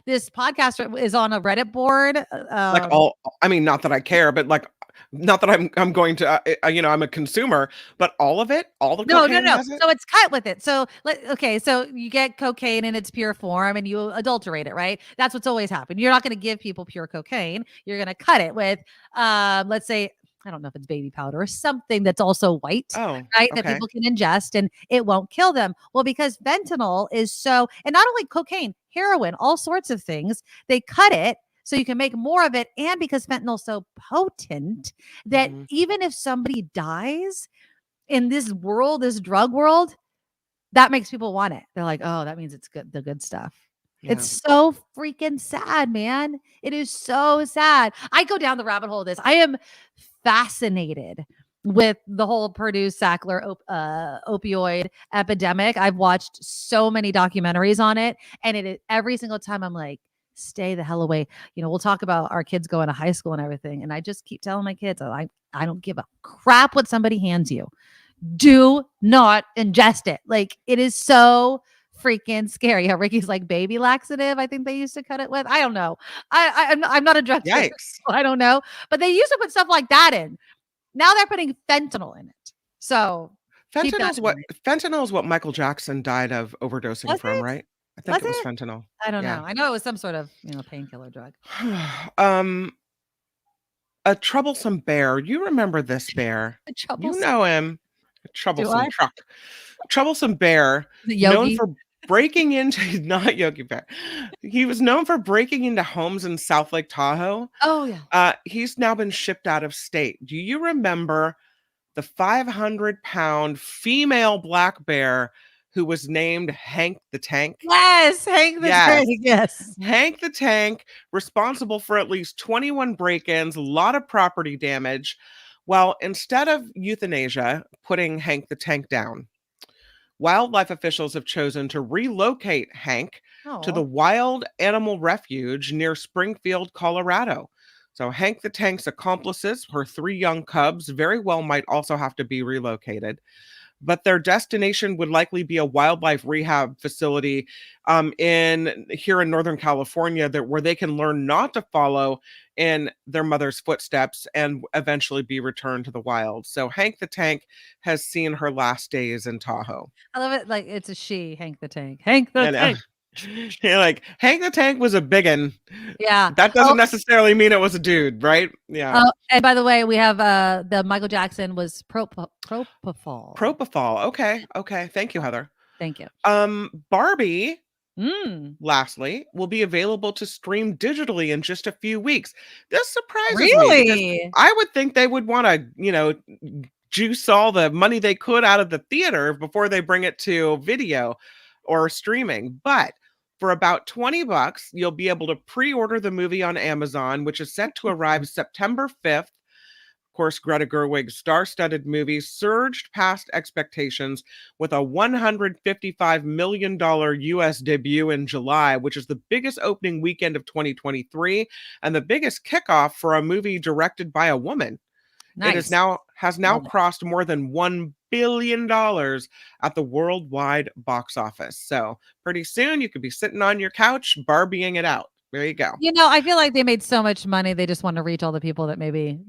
This podcaster is on a Reddit board. Not that I care, but like, not that I'm going to, I'm a consumer, but all of it, all the cocaine No. has it? So it's cut with it. So so you get cocaine in its pure form and you adulterate it, right? That's what's always happened. You're not going to give people pure cocaine. You're going to cut it with, let's say, I don't know if it's baby powder or something that's also white, Oh, right? That okay. people can ingest and it won't kill them. Well, because fentanyl is so, and not only cocaine, heroin, all sorts of things, they cut it so you can make more of it. And because fentanyl is so potent that even if somebody dies in this world, this drug world, that makes people want it. They're like, oh, that means it's good, the good stuff. Yeah. It's so freaking sad, man. It is so sad. I go down the rabbit hole of this. I am fascinated with the whole Purdue Sackler opioid epidemic. I've watched so many documentaries on it, and every single time I'm like, stay the hell away. We'll talk about our kids going to high school and everything, and I just keep telling my kids, I don't give a crap what somebody hands you. Do not ingest it. Like, it is so freaking scary. How Ricky's like baby laxative, I think they used to cut it with. I don't know. I'm not a drug dealer, so I don't know. But they used to put stuff like that in. Now they're putting fentanyl in it. So Fentanyl is what Michael Jackson died of overdosing Was from, it? right? I think Was it was it? fentanyl. I don't Yeah. know. I know it was some sort of painkiller drug. A troublesome bear. You remember this bear? You know him. Troublesome I? truck. Troublesome bear, Is it known Yogi? for breaking into not Yogi Bear. He was known for breaking into homes in South Lake Tahoe. Oh yeah. He's now been shipped out of state. Do you remember the 500-pound female black bear who was named Hank the Tank. Yes, Hank the Tank. Yes. Hank the Tank, responsible for at least 21 break-ins, a lot of property damage. Well, instead of euthanasia, putting Hank the Tank down, wildlife officials have chosen to relocate Hank to the Wild Animal Refuge near Springfield, Colorado. So Hank the Tank's accomplices, her 3 young cubs, very well might also have to be relocated. But their destination would likely be a wildlife rehab facility here in Northern California where they can learn not to follow in their mother's footsteps and eventually be returned to the wild. So Hank the Tank has seen her last days in Tahoe. I love it. Like it's a she, Hank the Tank. Hank the And, Tank. yeah, like Hank the Tank was a biggin. Yeah. That doesn't necessarily mean it was a dude, right? Yeah. Oh, and by the way, we have the Michael Jackson was propofol. Propofol. Okay. Thank you, Heather. Thank you. Barbie, lastly, will be available to stream digitally in just a few weeks. This surprises me. Really? I would think they would want to, juice all the money they could out of the theater before they bring it to video or streaming. But for about $20, you'll be able to pre-order the movie on Amazon, which is set to arrive September 5th. Of course, Greta Gerwig's star-studded movie surged past expectations with a $155 million US debut in July, which is the biggest opening weekend of 2023 and the biggest kickoff for a movie directed by a woman. Nice. It has now crossed more than $1 billion at the worldwide box office. So pretty soon you could be sitting on your couch Barbieing it out. There you go. I feel like they made so much money. They just want to reach all the people that maybe,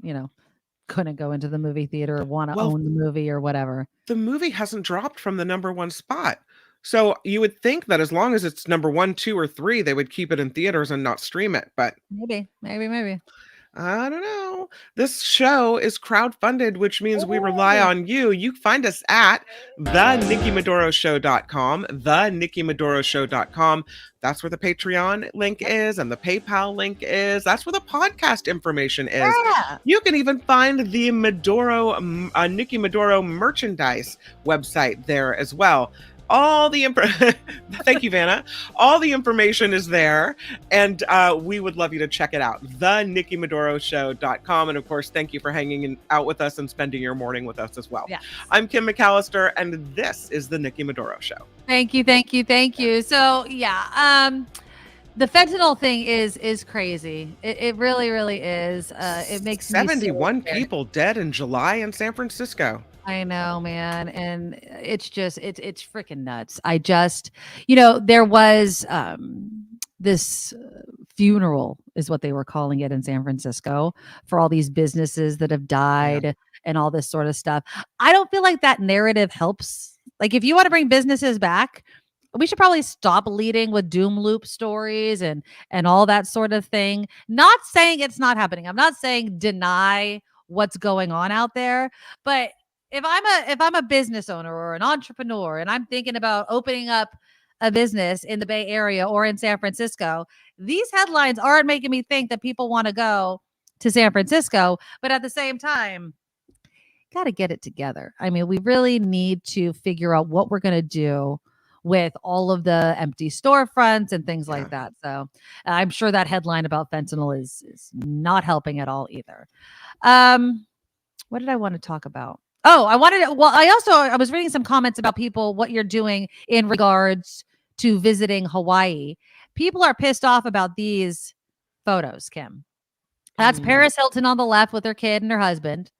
couldn't go into the movie theater or want to own the movie or whatever. The movie hasn't dropped from the #1 spot. So you would think that as long as it's #1, 2, or 3, they would keep it in theaters and not stream it. But maybe. I don't know. This show is crowdfunded, which means we rely on you. You find us at thenikkimedoroshow.com, thenikkimedoroshow.com. That's where the Patreon link is and the PayPal link is. That's where the podcast information is. Yeah. You can even find the Nikki Medoro merchandise website there as well. All the thank you, Vanna. All the information is there, and we would love you to check it out. thenikkimedoroshow.com. And of course, thank you for hanging out with us and spending your morning with us as well. Yes. I'm Kim McAllister, and this is the Nikki Medoro Show. Thank you. So the fentanyl thing is crazy. It really, really is. It makes 71 people dead in July in San Francisco. I know, man. And it's freaking nuts. There was this funeral is what they were calling it in San Francisco for all these businesses that have died and all this sort of stuff. I don't feel like that narrative helps. Like if you want to bring businesses back, we should probably stop leading with doom loop stories and all that sort of thing. Not saying it's not happening. I'm not saying deny what's going on out there, but if I'm a business owner or an entrepreneur and I'm thinking about opening up a business in the Bay Area or in San Francisco, these headlines aren't making me think that people want to go to San Francisco. But at the same time, got to get it together. I mean, we really need to figure out what we're going to do with all of the empty storefronts and things like that. So I'm sure that headline about fentanyl is not helping at all either. What did I want to talk about? Oh, I was reading some comments about what you're doing in regards to visiting Hawaii. People are pissed off about these photos, Kim. That's Paris Hilton on the left with her kid and her husband.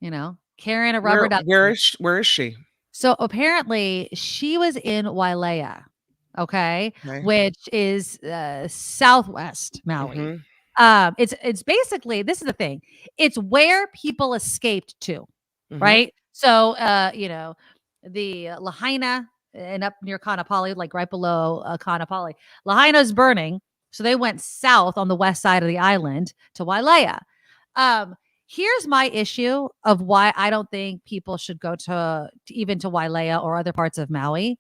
Carrying a rubber duck. Where is she? So apparently she was in Wailea, okay. Which is southwest Maui. Mm-hmm. It's basically, this is the thing. It's where people escaped to, right? So, the Lahaina and up near Kaanapali, like right below Kaanapali, Lahaina's burning. So they went south on the west side of the island to Wailea. Here's my issue of why I don't think people should go to Wailea or other parts of Maui.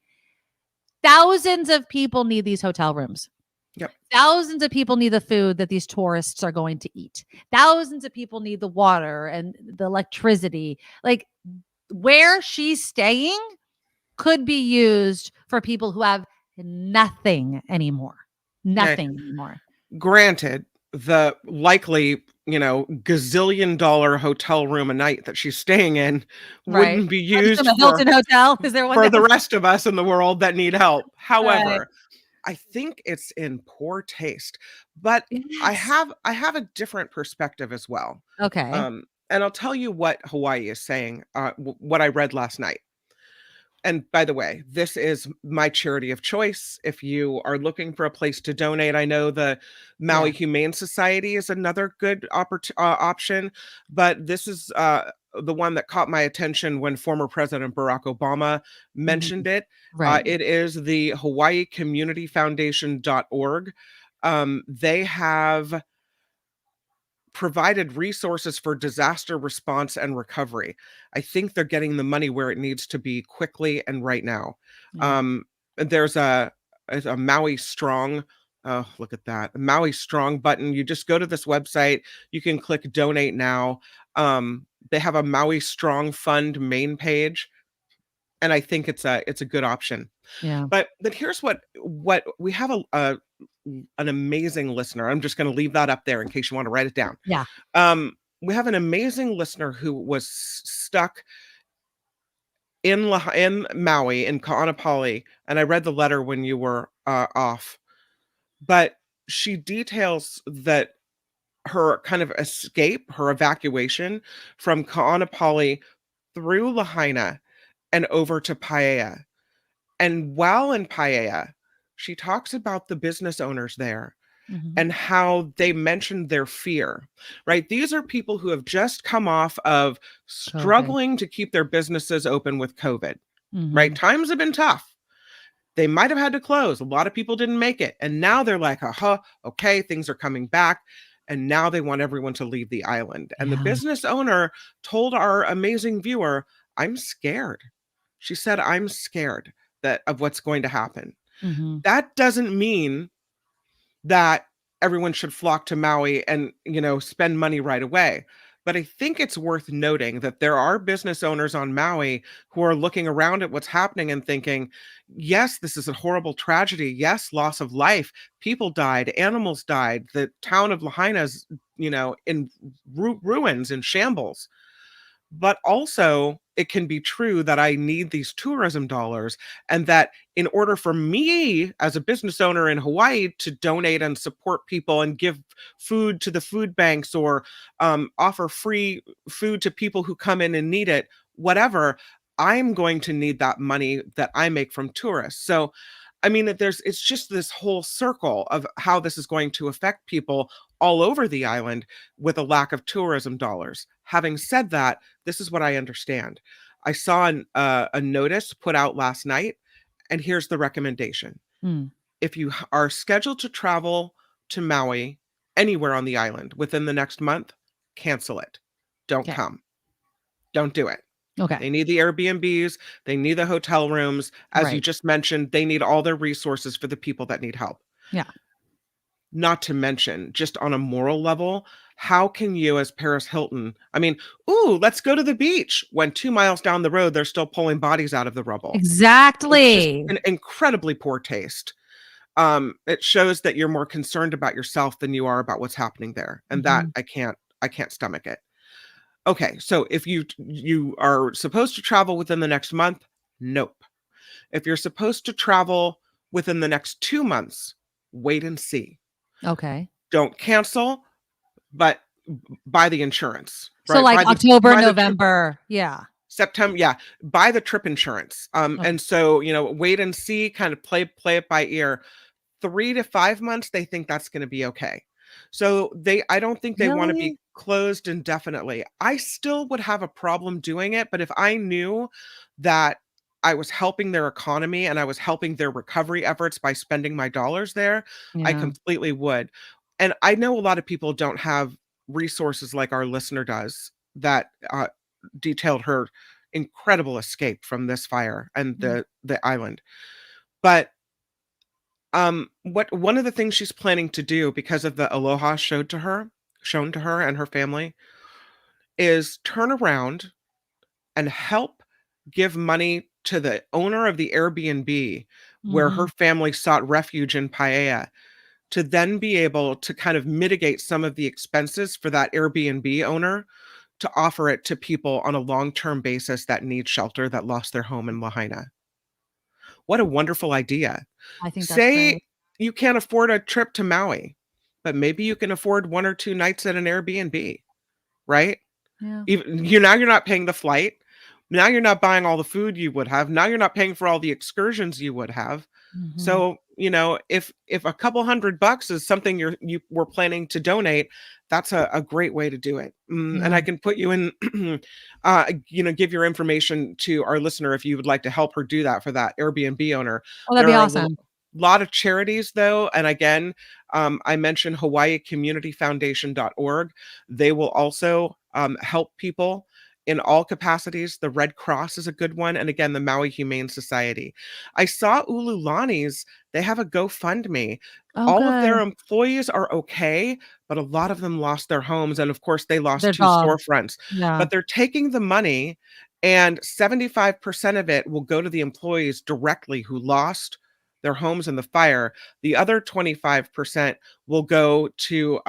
Thousands of people need these hotel rooms. Yep. Thousands of people need the food that these tourists are going to eat. Thousands of people need the water and the electricity. Like where she's staying could be used for people who have nothing anymore. Nothing anymore. Granted, the likely, gazillion-dollar hotel room a night that she's staying in Right. wouldn't be Are you used from a Hilton hotel? Is there one for the downstairs? rest of us in the world that need help. Right. However, I think it's in poor taste, but I Yes. have a different perspective as well. Okay. And I'll tell you what Hawaii is saying, what I read last night. And by the way, this is my charity of choice. If you are looking for a place to donate, I know the Maui Yeah. Humane Society is another good option, but this is the one that caught my attention when former President Barack Obama mentioned it. Right. It is the Hawaii Community Foundation.org. They have provided resources for disaster response and recovery. I think they're getting the money where it needs to be quickly and right now. Yeah. There's a Maui Strong. Oh, look at that. A Maui Strong button. You just go to this website. You can click donate now. They have a Maui Strong Fund main page. And I think it's a good option. Yeah. But here's what we have an amazing listener. I'm just going to leave that up there in case you want to write it down. Yeah. We have an amazing listener who was stuck in Maui, in Ka'anapali, and I read the letter when you were off. But she details that her kind of escape, her evacuation from Ka'anapali through Lahaina and over to Paia. And while in Paia, she talks about the business owners there and how they mentioned their fear, right? These are people who have just come off of struggling to keep their businesses open with COVID, right? Times have been tough. They might have had to close. A lot of people didn't make it. And now they're like, okay, things are coming back. And now they want everyone to leave the island. And the business owner told our amazing viewer, I'm scared. She said, I'm scared of what's going to happen. That doesn't mean that everyone should flock to Maui and, spend money right away. But I think it's worth noting that there are business owners on Maui who are looking around at what's happening and thinking, yes, this is a horrible tragedy. Yes, loss of life. People died. Animals died. The town of Lahaina's, in ruins, in shambles. But also, it can be true that I need these tourism dollars, and that in order for me as a business owner in Hawaii to donate and support people and give food to the food banks or offer free food to people who come in and need it, whatever, I'm going to need that money that I make from tourists. So, I mean, it's just this whole circle of how this is going to affect people all over the island with a lack of tourism dollars. Having said that, this is what I understand. I saw a notice put out last night, and here's the recommendation. If you are scheduled to travel to Maui, anywhere on the island within the next month, cancel it. Don't come. Don't do it. Okay. They need the Airbnbs. They need the hotel rooms. As you just mentioned, they need all their resources for the people that need help. Yeah. Not to mention, just on a moral level, how can you as Paris Hilton, let's go to the beach, when 2 miles down the road, they're still pulling bodies out of the rubble. Exactly. It's just an incredibly poor taste. It shows that you're more concerned about yourself than you are about what's happening there. And that I can't stomach it. Okay, so if you are supposed to travel within the next month, nope. If you're supposed to travel within the next 2 months, wait and see. Okay. Don't cancel, but buy the insurance. So like October, November. Yeah. September. Yeah. Buy the trip insurance. And so, wait and see, kind of play it by ear. 3 to 5 months, they think that's going to be okay. So I don't think they want to be closed indefinitely. I still would have a problem doing it, but if I knew that I was helping their economy and I was helping their recovery efforts by spending my dollars there, I completely would. And I know a lot of people don't have resources like our listener does that detailed her incredible escape from this fire and the island. But one of the things she's planning to do, because of the aloha shown to her and her family, is turn around and help give money to the owner of the Airbnb where her Mhm. family sought refuge in Paia to then be able to kind of mitigate some of the expenses for that Airbnb owner to offer it to people on a long-term basis that need shelter that lost their home in Lahaina. What a wonderful idea. I think that's great. Say you can't afford a trip to Maui, but maybe you can afford 1 or 2 nights at an Airbnb, right? Yeah. Even you're not paying the flight. Now you're not buying all the food you would have. Now you're not paying for all the excursions you would have. Mhm. So, if a couple $100 is something you were planning to donate, that's a great way to do it. And Yeah. I can put you in, give your information to our listener if you would like to help her do that for that Airbnb owner. Oh, that'd There be are a awesome. lot of charities though, and again, I mentioned hawaiicommunityfoundation.org. They will also help people in all capacities. The Red Cross is a good one, and again, the Maui Humane Society. I saw Ululani's, they have a GoFundMe. Oh, All of their good. employees are okay, but a lot of them lost their homes, and of course, they lost Their 2 job. storefronts. Yeah. But they're taking the money, and 75% of it will go to the employees directly who lost their homes in the fire. The other 25% will go to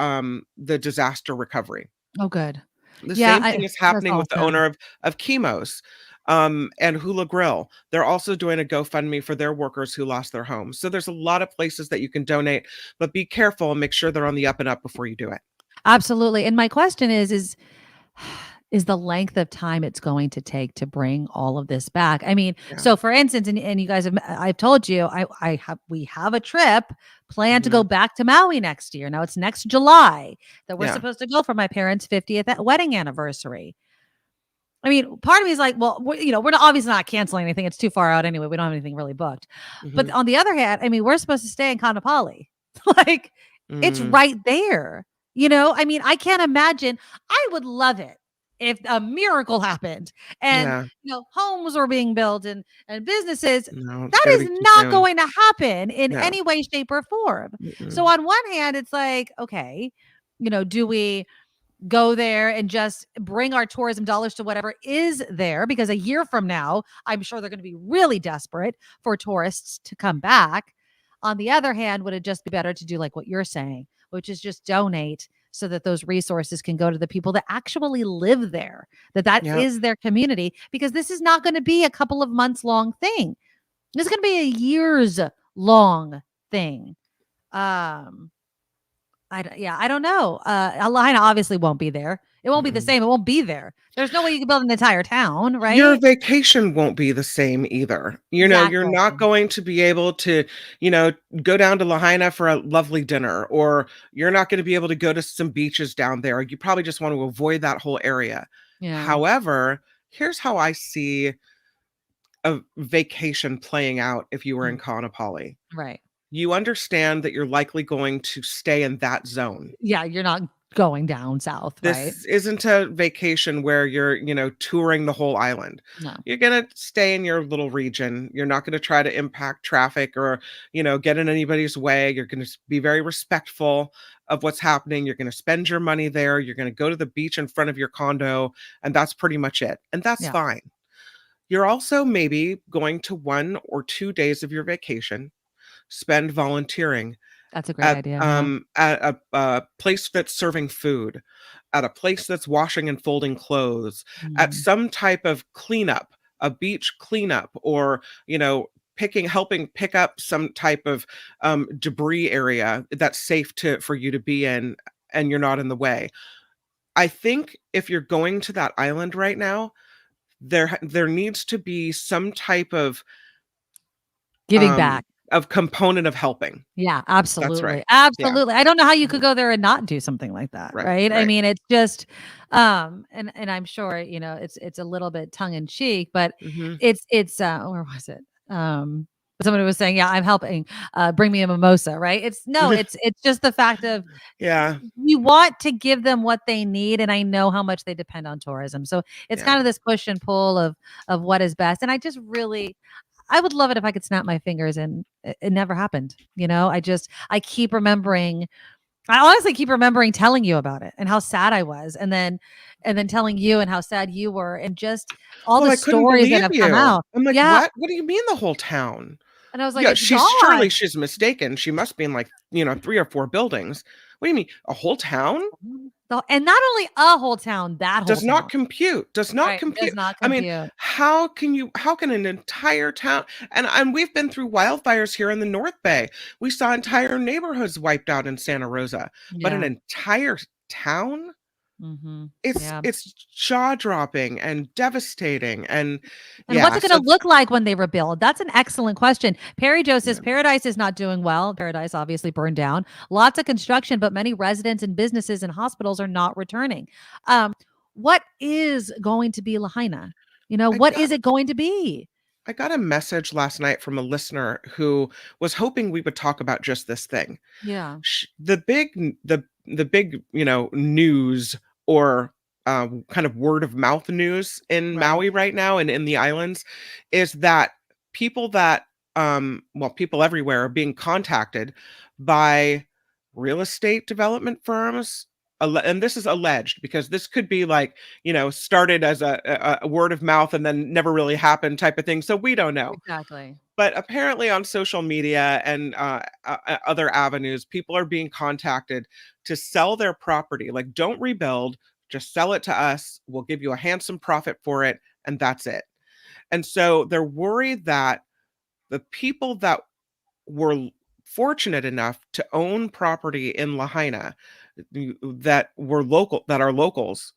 the disaster recovery. Oh, good. The Yeah, same thing is that's happening with the awesome. owner of Chemo's, and Hula Grill. They're also doing a GoFundMe for their workers who lost their homes. So there's a lot of places that you can donate, but be careful and make sure they're on the up and up before you do it. Absolutely. And my question is the length of time it's going to take to bring all of this back. I mean, Yeah. so for instance, and you guys have, I've told you, we have a trip planned to go back to Maui next year. Now it's next July that we're Yeah. supposed to go for my parents' 50th wedding anniversary. I mean, part of me is like, well, we're obviously not canceling anything. It's too far out anyway. We don't have anything really booked. But Mhm. on the other hand, I mean, we're supposed to stay in Kaanapali. Like, it's Mm. right there. I mean, I can't imagine. I would love it if a miracle happened and, Yeah. homes were being built and businesses. No, it's That gotta is be too not soon. going to happen in No. any way, shape, or form. So Mm-mm. on one hand, it's like, okay, do we go there and just bring our tourism dollars to whatever is there? Because a year from now, I'm sure they're going to be really desperate for tourists to come back. On the other hand, would it just be better to do like what you're saying, which is just donate so that those resources can go to the people that actually live there, that Yep. is their community? Because this is not going to be a couple of months long thing. This is going to be a years long thing. I don't know. Lahaina obviously won't be there. It won't be the Mm-mm. same. It won't be there. There's no way you can build an entire town, Your right? vacation won't be the same either. You're Exactly. not going to be able to, go down to Lahaina for a lovely dinner, or you're not going to be able to go to some beaches down there. You probably just want to avoid that whole area. Yeah. However, here's how I see a vacation playing out if you were in Kaanapali. Right. You understand that you're likely going to stay in that zone. Yeah, you're not going down south, right? This isn't a vacation where you're, touring the whole island. No. You're going to stay in your little region. You're not going to try to impact traffic or, get in anybody's way. You're going to be very respectful of what's happening. You're going to spend your money there. You're going to go to the beach in front of your condo, and that's pretty much it. And that's Yeah. fine. You're also maybe going to 1 or 2 days of your vacation, spend volunteering That's a great idea. Yeah. at a place that's serving food, at a place that's washing and folding clothes, at Mm. some type of cleanup, a beach cleanup, or helping pick up some type of debris area that's safe for you to be in, and you're not in the way. I think if you're going to that island right now, there needs to be some type of Giving back. component of helping. Yeah, That's right. absolutely. Yeah. Absolutely. I don't know how you could Mhm. go there and not do something like that, Right, right? I right. mean, it's just and I'm sure, it's a little bit tongue in cheek, but Mhm. it's where was it? Somebody was saying, "Yeah, I'm helping bring me a mimosa," right? It's just the fact of Yeah, you want to give them what they need, and I know how much they depend on tourism. So it's yeah. kind of this push and pull of what is best. And I would love it if I could snap my fingers and it never happened. I keep remembering I honestly keep remembering telling you about it and how sad I was, and then telling you and how sad you were, and just all Well, the I couldn't stories that believe have come you. out. I'm like, Yeah. what? What do you mean the whole town? And I was like, Yeah, it's gone. she's mistaken. She must be in like, 3 or 4 buildings. What do you mean? A whole town? And not only a whole town, that whole Does not town. compute. Does not Right. Does compute. not I mean, compute. how can an entire town, and we've been through wildfires here in the North Bay. We saw entire neighborhoods wiped out in Santa Rosa, but an Yeah. entire town? Mm-hmm. It's Yeah. it's jaw-dropping and devastating, and And what's yeah, it going so to look like when they rebuild? That's an excellent question. Perry Joe says Paradise is not doing well. Paradise obviously burned down. Lots of construction, but many residents and businesses and hospitals are not returning. What is going to be Lahaina? I What got is it going to be? I got a message last night from a listener who was hoping we would talk about just this thing. Yeah. The big, news or kind of word of mouth news in Right. Maui right now and in the islands is that people everywhere are being contacted by real estate development firms. And this is alleged because this could be like, started as a word of mouth and then never really happened type of thing. So we don't know. Exactly. But apparently on social media and other avenues, people are being contacted to sell their property. Like, don't rebuild, just sell it to us. We'll give you a handsome profit for it, and that's it. And so they're worried that the people that were fortunate enough to own property in Lahaina that are locals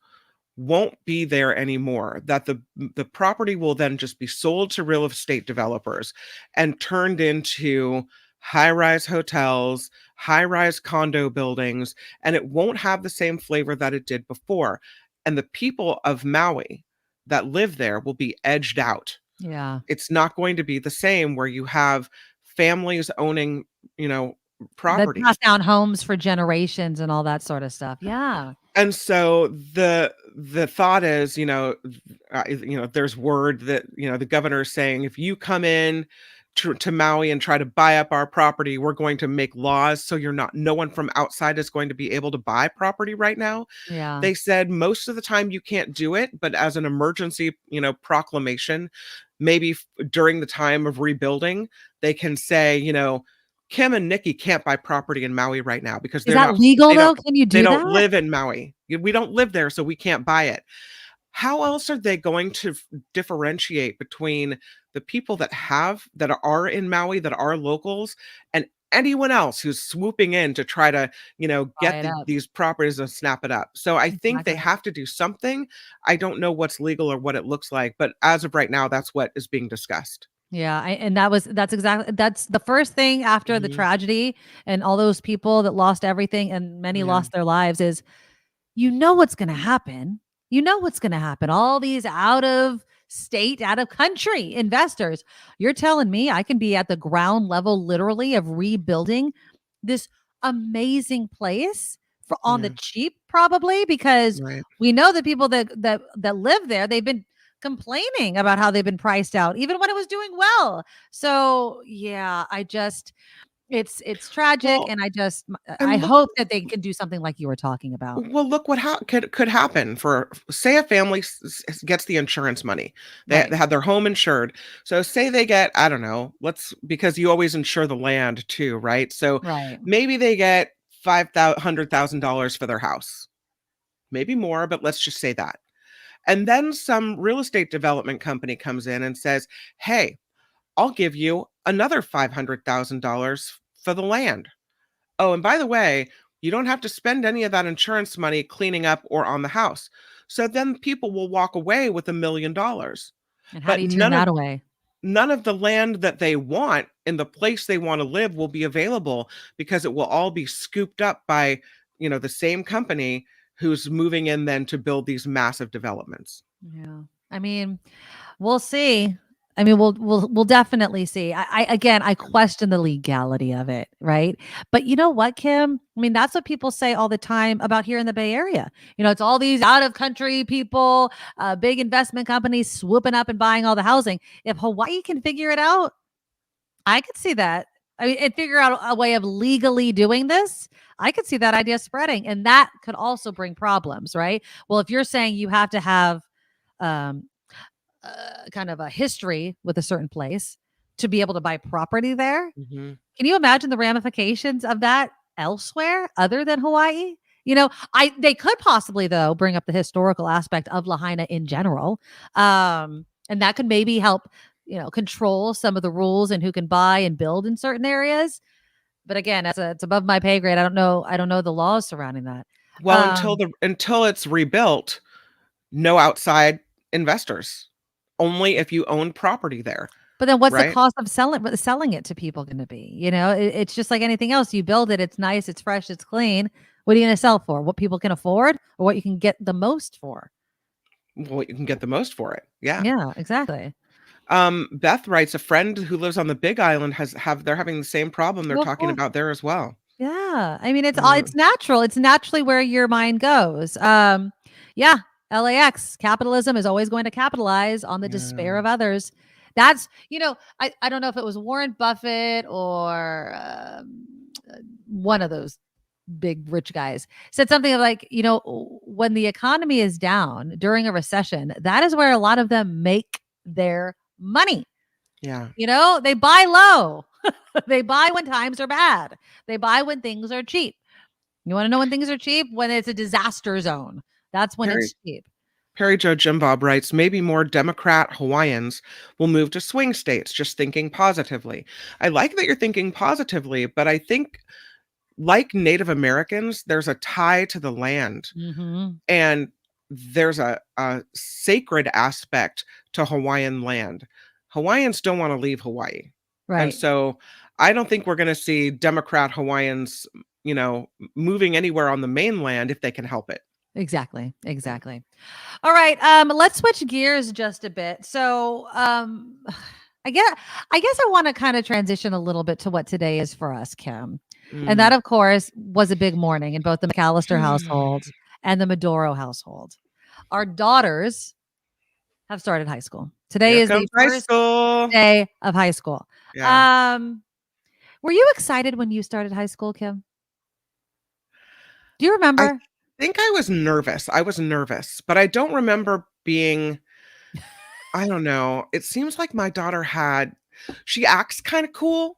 won't be there anymore, that the property will then just be sold to real estate developers and turned into high-rise hotels, high-rise condo buildings, and it won't have the same flavor that it did before. And the people of Maui that live there will be edged out. Yeah. It's not going to be the same where you have families owning, That properties. pass down homes for generations and all that sort of stuff. Yeah. And so the thought is, there's word that, the governor is saying, if you come in to Maui and try to buy up our property, we're going to make laws so no one from outside is going to be able to buy property right now. Yeah. They said most of the time you can't do it, but as an emergency, proclamation, maybe during the time of rebuilding, they can say, Kim and Nikki can't buy property in Maui right now because Is they're that not legal they though? don't Can you they do don't that? live in Maui. We don't live there, so we can't buy it. How else are they going to differentiate between the people that are in Maui, that are locals, and anyone else who's swooping in to try to, Buy get it up. these properties and snap it up? So I think they Exactly. have to do something. I don't know what's legal or what it looks like, but as of right now, that's what is being discussed. Yeah, that's the first thing after the Mhm. tragedy and all those people that lost everything and many Yeah. lost their lives is what's going to happen. What's going to happen. All these out of state, out of country investors. You're telling me I can be at the ground level literally of rebuilding this amazing place for on the Yeah. cheap probably because Right. we know the people that live there, they've been complaining about how they've been priced out even when it was doing well. So, yeah, it's tragic Well, and I and look hope that they can do something like you were talking about. Well, look what could happen for, say, a family gets the insurance money. They Right. had their home insured. So say they get, I don't know, because you always insure the land too, right? So Right. maybe they get $500,000 for their house, maybe more, but let's just say that. And then some real estate development company comes in and says, "Hey, I'll give you another $500,000 for the land. Oh, and by the way, you don't have to spend any of that insurance money cleaning up or on the house." So then people will walk away with $1 million. And how But do you turn that away? none of the land that they want in the place they want to live will be available because it will all be scooped up by, the same company who's moving in then to build these massive developments. Yeah. I mean, we'll see. I mean, we'll definitely see. I question the legality of it, right? But you know what, Kim? I mean, that's what people say all the time about here in the Bay Area. It's all these out of country people, big investment companies swooping up and buying all the housing. If Hawaii can figure it out, I could see that I mean, and figure out a way of legally doing this, I could see that idea spreading. And that could also bring problems, right? Well, if you're saying you have to have um, kind of a history with a certain place to be able to buy property there, Mhm. can you imagine the ramifications of that elsewhere other than Hawaii? They could possibly though bring up the historical aspect of Lahaina in general, and that could maybe help control some of the rules and who can buy and build in certain areas. But again, it's above my pay grade. I don't know the laws surrounding that. Well, until it's rebuilt, no outside investors. Only if you own property there. But then what's the Right? cost of selling it to people going to be? It's just like anything else. You build it, it's nice, it's fresh, it's clean. What are you going to sell for? What people can afford or what you can get the most for? What you can get the most for it. Yeah. Yeah, exactly. Beth writes, a friend who lives on the Big Island they're having the same problem they're Well, talking about there as well. Yeah. I mean, it's natural. It's naturally where your mind goes. Yeah. LAX, capitalism is always going to capitalize on the despair of others. That's, I don't know if it was Warren Buffett or one of those big rich guys said something like, when the economy is down during a recession, that is where a lot of them make their money. Yeah. They buy low. They buy when times are bad. They buy when things are cheap. You want to know when things are cheap? When it's a disaster zone. That's when it's cheap. Perry Joe Jim Bob writes, maybe more Democrat Hawaiians will move to swing states, just thinking positively. I like that you're thinking positively, but I think like Native Americans, there's a tie to the land. Mm-hmm. And there's a sacred aspect to Hawaiian land. Hawaiians don't want to leave Hawaii. Right. And so I don't think we're going to see Democrat Hawaiians, moving anywhere on the mainland if they can help it. Exactly. All right. Let's switch gears just a bit. So I guess I want to kind of transition a little bit to what today is for us, Kim. And that, of course, was a big morning in both the McAllister household and the Medoro household. Our daughters have started high school. Today is the first day of high school. Yeah. Were you excited when you started high school, Kim? Do you remember? I think I was nervous. But I don't remember being, I don't know. It seems like my daughter she acts kind of cool.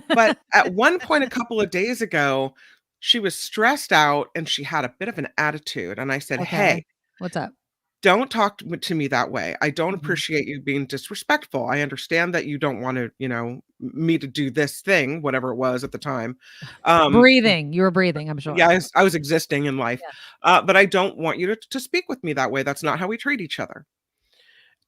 But at one point a couple of days ago, she was stressed out and she had a bit of an attitude. And I said, Hey, what's up? Don't talk to me that way. I don't appreciate you being disrespectful. I understand that you don't want to, me to do this thing, whatever it was at the time. Breathing. You were breathing, I'm sure. Yeah, I was existing in life. Yeah. But I don't want you to speak with me that way. That's not how we treat each other.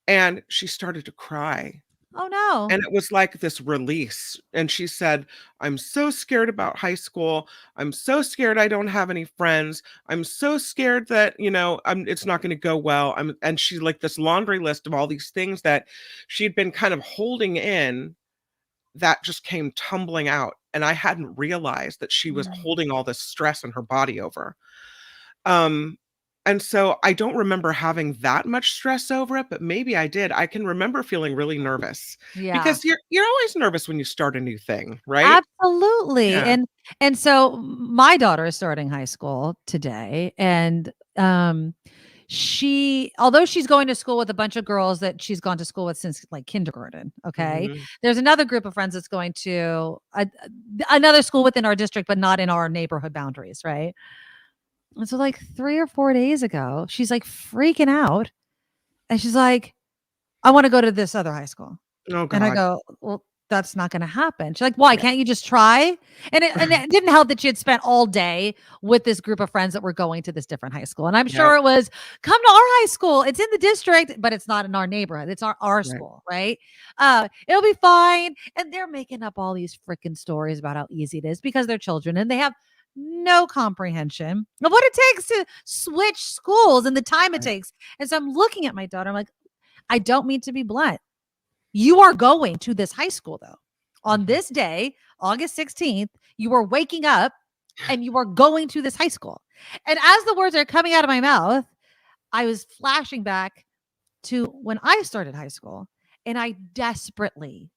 And she started to cry. Oh, no. And it was like this release. And she said, I'm so scared about high school. I'm so scared I don't have any friends. I'm so scared that, it's not going to go well. And she like this laundry list of all these things that she'd been kind of holding in that just came tumbling out. And I hadn't realized that she was holding all this stress in her body over. And so I don't remember having that much stress over it, but maybe I did. I can remember feeling really nervous. Yeah. Because you're always nervous when you start a new thing, right? Absolutely. Yeah. And so my daughter is starting high school today, and although she's going to school with a bunch of girls that she's gone to school with since like kindergarten, okay? Mm-hmm. There's another group of friends that's going to another school within our district, but not in our neighborhood boundaries, right? And so like 3 or 4 days ago, she's like freaking out. And she's like, I want to go to this other high school. Oh, God. And I go, well, that's not going to happen. She's like, why? Can't you just try? And it didn't help that she had spent all day with this group of friends that were going to this different high school. And I'm sure it was, come to our high school. It's in the district, but it's not in our neighborhood. It's our school, right? It'll be fine. And they're making up all these freaking stories about how easy it is because they're children and they have no comprehension of what it takes to switch schools and the time it takes. And so I'm looking at my daughter. I'm like, I don't mean to be blunt. You are going to this high school though. On this day, August 16th, you are waking up and you are going to this high school. And as the words are coming out of my mouth, I was flashing back to when I started high school and I desperately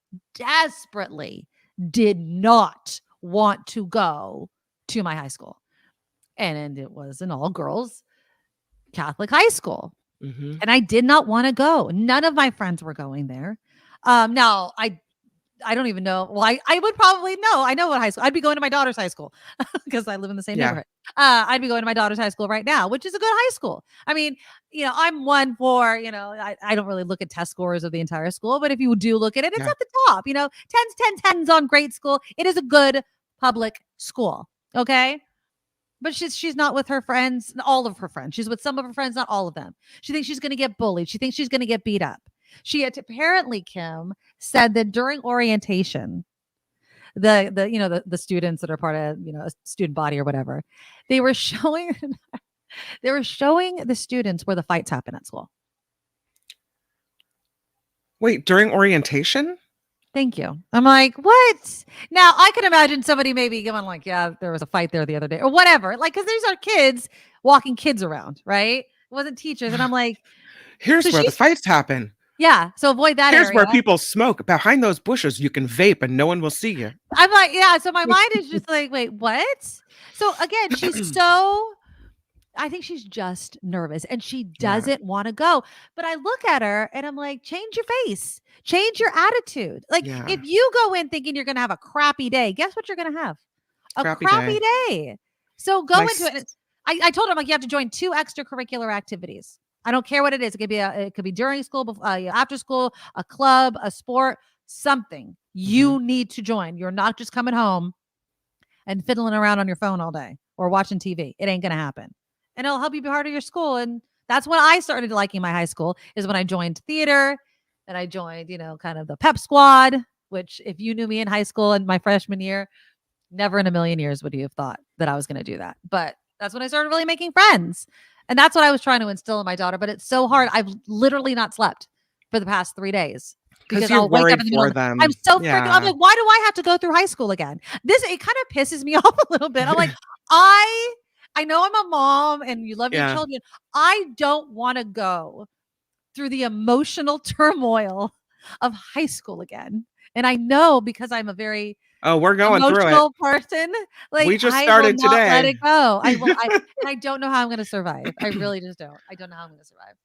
did not want to go to my high school. And it was an all girls Catholic high school. Mm-hmm. And I did not want to go. None of my friends were going there. Now I don't even know. Well, I would probably know. I know what high school. I'd be going to my daughter's high school because I live in the same neighborhood. I'd be going to my daughter's high school right now, which is a good high school. I mean, I'm one for, I don't really look at test scores of the entire school, but if you do look at it, it's at the top, 10s on great school. It is a good public school. Okay. But she's not with her friends, all of her friends. She's with some of her friends, not all of them. She thinks she's going to get bullied. She thinks she's going to get beat up. She had apparently, Kim said that during orientation, the students that are part of a student body or whatever, they were showing the students where the fights happen at school. Wait, during orientation? Thank you. I'm like, what? Now I can imagine somebody maybe going like, yeah, there was a fight there the other day or whatever. Like, because these are kids walking kids around, right? It wasn't teachers. And I'm like, here's where the fights happen. Yeah. So avoid that. Here's area. where people smoke. Behind those bushes, you can vape and no one will see you. I'm like, yeah. So my mind is just like, wait, what? So again, I think she's just nervous and she doesn't want to go. But I look at her and I'm like, change your face, change your attitude. Like if you go in thinking you're going to have a crappy day, guess what you're going to have? A crappy day. So go into it. I told her, I'm like, you have to join 2 extracurricular activities. I don't care what it is. It could be during school, after school, a club, a sport, something you need to join. You're not just coming home and fiddling around on your phone all day or watching TV. It ain't going to happen. And it'll help you be part of your school. And that's when I started liking my high school, is when I joined theater and I joined, kind of the pep squad, which if you knew me in high school in my freshman year, never in a million years would you have thought that I was going to do that. But that's when I started really making friends. And that's what I was trying to instill in my daughter. But it's so hard. I've literally not slept for the past 3 days. Because I'll wake up in the middle of them. I'm so freaking. I'm like, why do I have to go through high school again? It kind of pisses me off a little bit. I'm like, I know I'm a mom and you love your children. I don't want to go through the emotional turmoil of high school again. And I know because I'm a very we're going emotional through it. Person. Like we just started today. Let it go. I don't know how I'm going to survive. I really just don't. I don't know how I'm going to survive.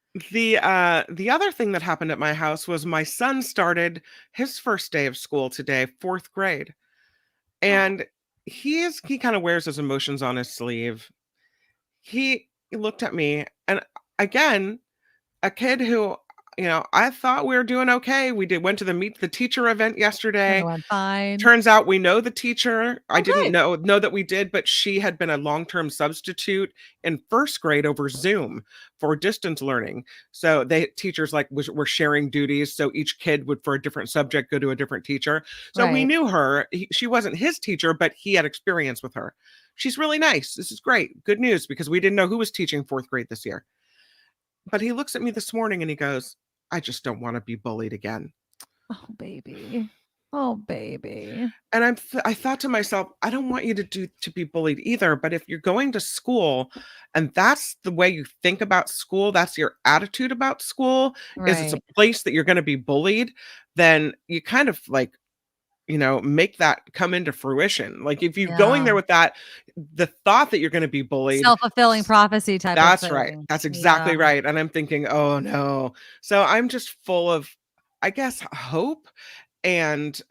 The other thing that happened at my house was my son started his first day of school today, 4th grade. And he kind of wears his emotions on his sleeve. He looked at me, and again, a kid who, I thought we were doing okay. We went to the Meet the Teacher event yesterday. It went fine. Turns out we know the teacher. I didn't know that we did, but she had been a long-term substitute in 1st grade over Zoom for distance learning. So teachers were sharing duties. So each kid would, for a different subject, go to a different teacher. So we knew her. She wasn't his teacher, but he had experience with her. She's really nice. This is great. Good news, because we didn't know who was teaching 4th grade this year. But he looks at me this morning and he goes, I just don't want to be bullied again. Oh, baby. Oh, baby. And I thought to myself, I don't want you to be bullied either. But if you're going to school and that's the way you think about school, that's your attitude about school, is it's a place that you're going to be bullied, then you kind of make that come into fruition. Like if you're going there with the thought that you're going to be bullied, self-fulfilling prophecy type. That's right. That's exactly right. And I'm thinking, oh no. So I'm just full of, I guess, hope and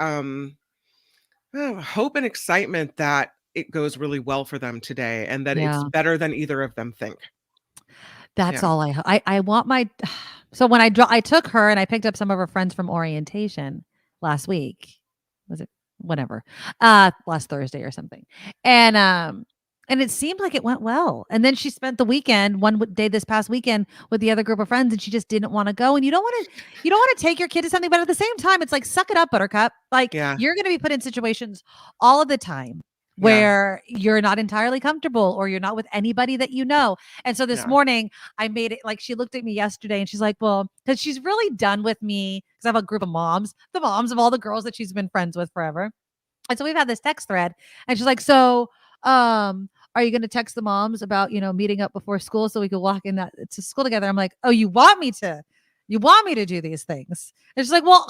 excitement that it goes really well for them today and that it's better than either of them think. That's all I want my. So when I took her and I picked up some of her friends from orientation last week. Was it whatever last Thursday or something, and it seemed like it went well. And then she spent the weekend one day this past weekend with the other group of friends, and she just didn't want to go. And you don't want to take your kid to something, but at the same time, it's like, suck it up, buttercup. Like you're going to be put in situations all of the time where you're not entirely comfortable or you're not with anybody that you know. And so this morning I made it like, she looked at me yesterday and she's like, well, because she's really done with me, because I have a group of moms, the moms of all the girls that she's been friends with forever. And so we've had this text thread and she's like, so are you going to text the moms about, meeting up before school so we could walk in to school together? I'm like, oh, you want me to do these things? And she's like, well,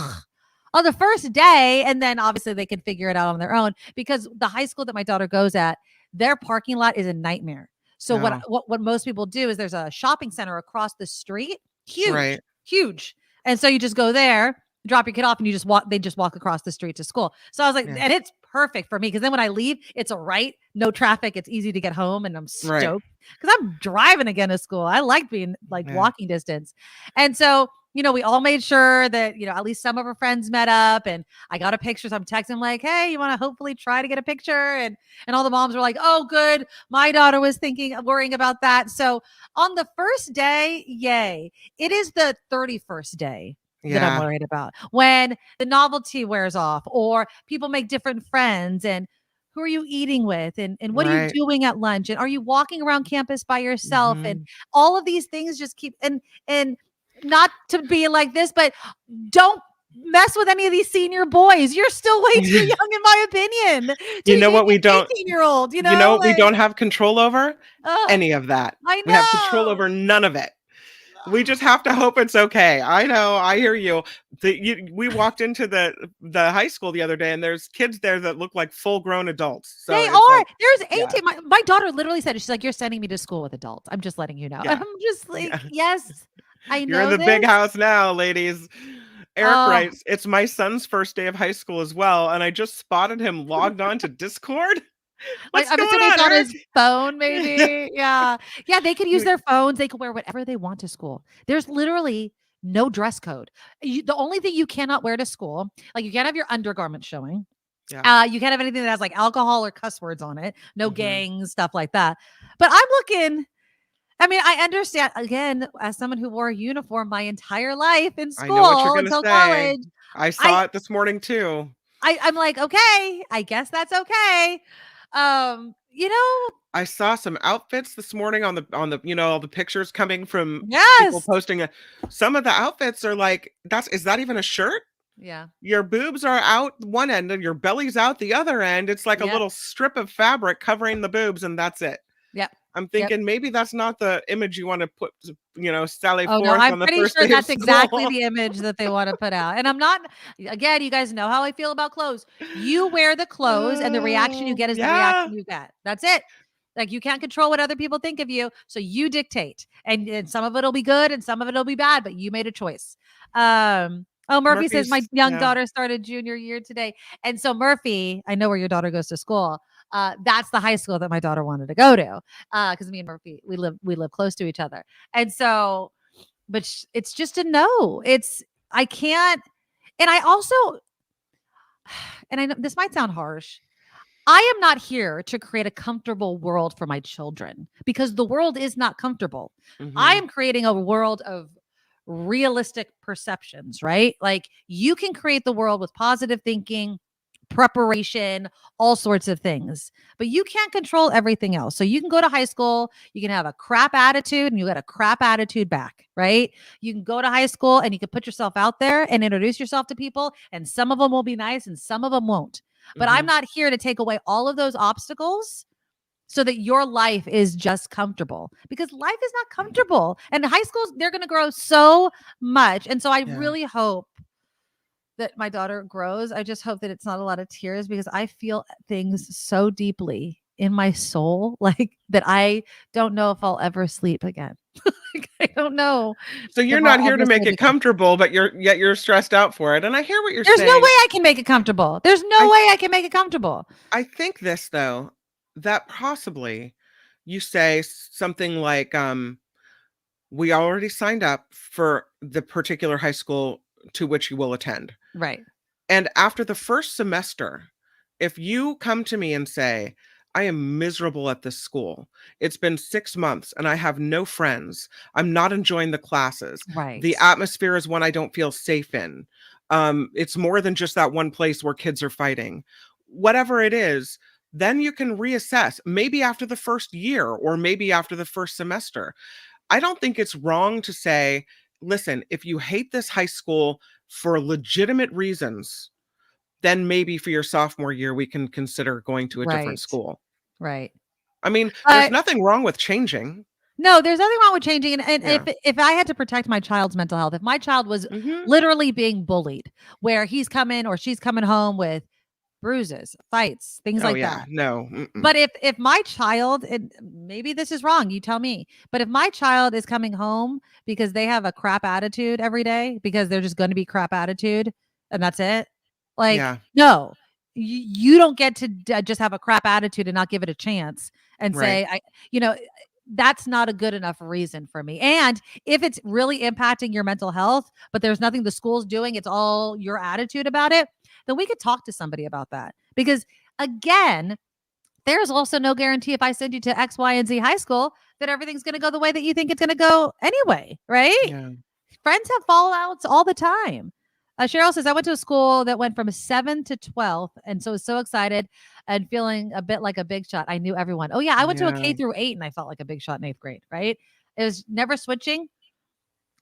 on the first day, and then obviously they can figure it out on their own, because the high school that my daughter goes at, their parking lot is a nightmare. So what most people do is there's a shopping center across the street, huge, huge. And so you just go there, drop your kid off, and you just walk, they just walk across the street to school. So I was like, and it's perfect for me, because then when I leave, it's a right, no traffic, it's easy to get home, and I'm stoked because I'm driving again to school. I like being like walking distance. And so, we all made sure that, at least some of our friends met up, and I got a picture. So I'm texting like, hey, you want to hopefully try to get a picture? And all the moms were like, oh, good. My daughter was worrying about that. So on the first day, yay. It is the 31st day that I'm worried about, when the novelty wears off, or people make different friends, and who are you eating with, and what are you doing at lunch, and are you walking around campus by yourself, and all of these things just keep, and not to be like this, but don't mess with any of these senior boys. You're still way too young, in my opinion. You know what we don't, 18-year-old, we don't have control over? Any of that. I know. We have control over none of it. We just have to hope it's okay. I know. I hear you. We walked into the high school the other day, and there's kids there that look like full-grown adults. So they are. Like, there's 18. My daughter literally said, she's like, you're sending me to school with adults. I'm just letting you know. And I'm just like, yes, I know. You're in the big house now, ladies. Eric writes, it's my son's first day of high school as well, and I just spotted him logged on to Discord. What's going on, he's on Eric? his phone, maybe. Yeah. They could use their phones. They could wear whatever they want to school. There's literally no dress code. The only thing you cannot wear to school, like, you can't have your undergarments showing. You can't have anything that has like alcohol or cuss words on it. No gangs, stuff like that. But I'm looking. I mean, I understand, again, as someone who wore a uniform my entire life in school, I know what you're until say. college. I saw it this morning too. I'm like, okay, I guess that's okay. I saw some outfits this morning on the all the pictures coming from people posting. Some of the outfits are like, is that even a shirt? Yeah. Your boobs are out one end and your belly's out the other end. It's like a little strip of fabric covering the boobs, and that's it. Yep. I'm thinking maybe that's not the image you want to put, Sally forth I'm on the pretty first sure day that's of school. exactly the image that they want to put out. And I'm not, again, you guys know how I feel about clothes. You wear the clothes, and the reaction you get is the reaction you get. That's it. Like, you can't control what other people think of you, so you dictate. And some of it'll be good, and some of it'll be bad, but you made a choice. Murphy says my young daughter started junior year today. And so, Murphy, I know where your daughter goes to school. That's the high school that my daughter wanted to go to. Because me and Murphy, we live close to each other. And so, but it's just a no. I can't. And I also, and I know this might sound harsh, I am not here to create a comfortable world for my children, because the world is not comfortable. I am creating a world of realistic perceptions, right? Like, you can create the world with positive thinking, preparation, all sorts of things, but you can't control everything else. So you can go to high school, you can have a crap attitude, and you get a crap attitude back, right? You can go to high school and you can put yourself out there and introduce yourself to people, and some of them will be nice and some of them won't. But I'm not here to take away all of those obstacles so that your life is just comfortable, because life is not comfortable. And high schools, they're going to grow so much. And so I really hope that my daughter grows. I just hope that it's not a lot of tears, because I feel things so deeply in my soul, like, that I don't know if I'll ever sleep again. I don't know. So you're not here to make it comfortable, but you're stressed out for it. And I hear what you're saying. There's no way I can make it comfortable. There's no way I can make it comfortable. I think this, though, that possibly you say something like, we already signed up for the particular high school to which you will attend. Right. And after the first semester, if you come to me and say, I am miserable at this school, it's been 6 months and I have no friends, I'm not enjoying the classes, the atmosphere is one I don't feel safe in, it's more than just that one place where kids are fighting, whatever it is, then you can reassess, maybe after the first year or maybe after the first semester. I don't think it's wrong to say, listen, if you hate this high school for legitimate reasons, then maybe for your sophomore year, we can consider going to a different school. Right. I mean, there's nothing wrong with changing. No, there's nothing wrong with changing. And Yeah. if I had to protect my child's mental health, if my child was literally being bullied, where he's coming or she's coming home with bruises, fights, things Oh like yeah. that. No. But if my child, and maybe this is wrong, you tell me, but if my child is coming home because they have a crap attitude every day, because they're just going to be crap attitude and that's it, like, Yeah. no, you don't get to just have a crap attitude and not give it a chance and Right. say, that's not a good enough reason for me. And if it's really impacting your mental health, but there's nothing the school's doing, it's all your attitude about it, then we could talk to somebody about that. Because again, there's also no guarantee if I send you to X, Y, and Z high school that everything's going to go the way that you think it's going to go anyway, right? Yeah. Friends have fallouts all the time. Cheryl says, I went to a school that went from 7th to 12th. And so I was so excited and feeling a bit like a big shot. I knew everyone. Oh, yeah. I went to a K through 8 and I felt like a big shot in 8th grade, right? It was never switching.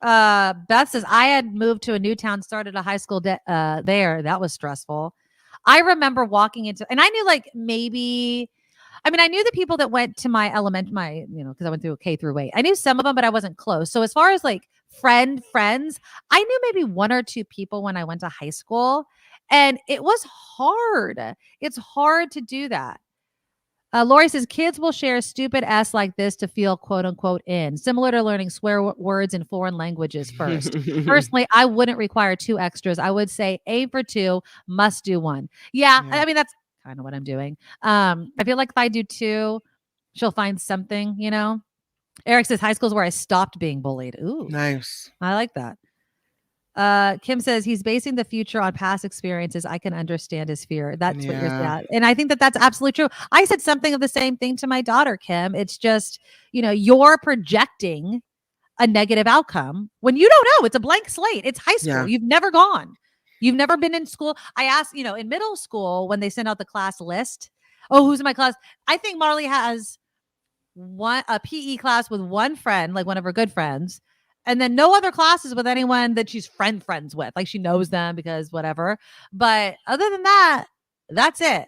Beth says, I had moved to a new town, started a high school there. That was stressful. I remember walking into, and I knew like maybe, I knew the people that went to my because I went through a K through 8. I knew some of them, but I wasn't close. So as far as like friends, I knew maybe one or two people when I went to high school, and it was hard. It's hard to do that. Lori says, kids will share stupid S like this to feel quote unquote in, similar to learning swear words in foreign languages first. Personally, I wouldn't require 2 extras. I would say aim for 2, must do 1. Yeah. That's kind of what I'm doing. I feel like if I do 2, she'll find something, Eric says high school is where I stopped being bullied. Ooh, nice. I like that. Kim says he's basing the future on past experiences. I can understand his fear. That's what you're saying. And I think that that's absolutely true. I said something of the same thing to my daughter, Kim. It's just, you're projecting a negative outcome when you don't know. It's a blank slate. It's high school. Yeah. You've never gone. You've never been in school. I asked, in middle school when they send out the class list, oh, who's in my class? I think Marley has a PE class with one friend, like one of her good friends, and then no other classes with anyone that she's friends with. Like she knows them because whatever. But other than that, that's it.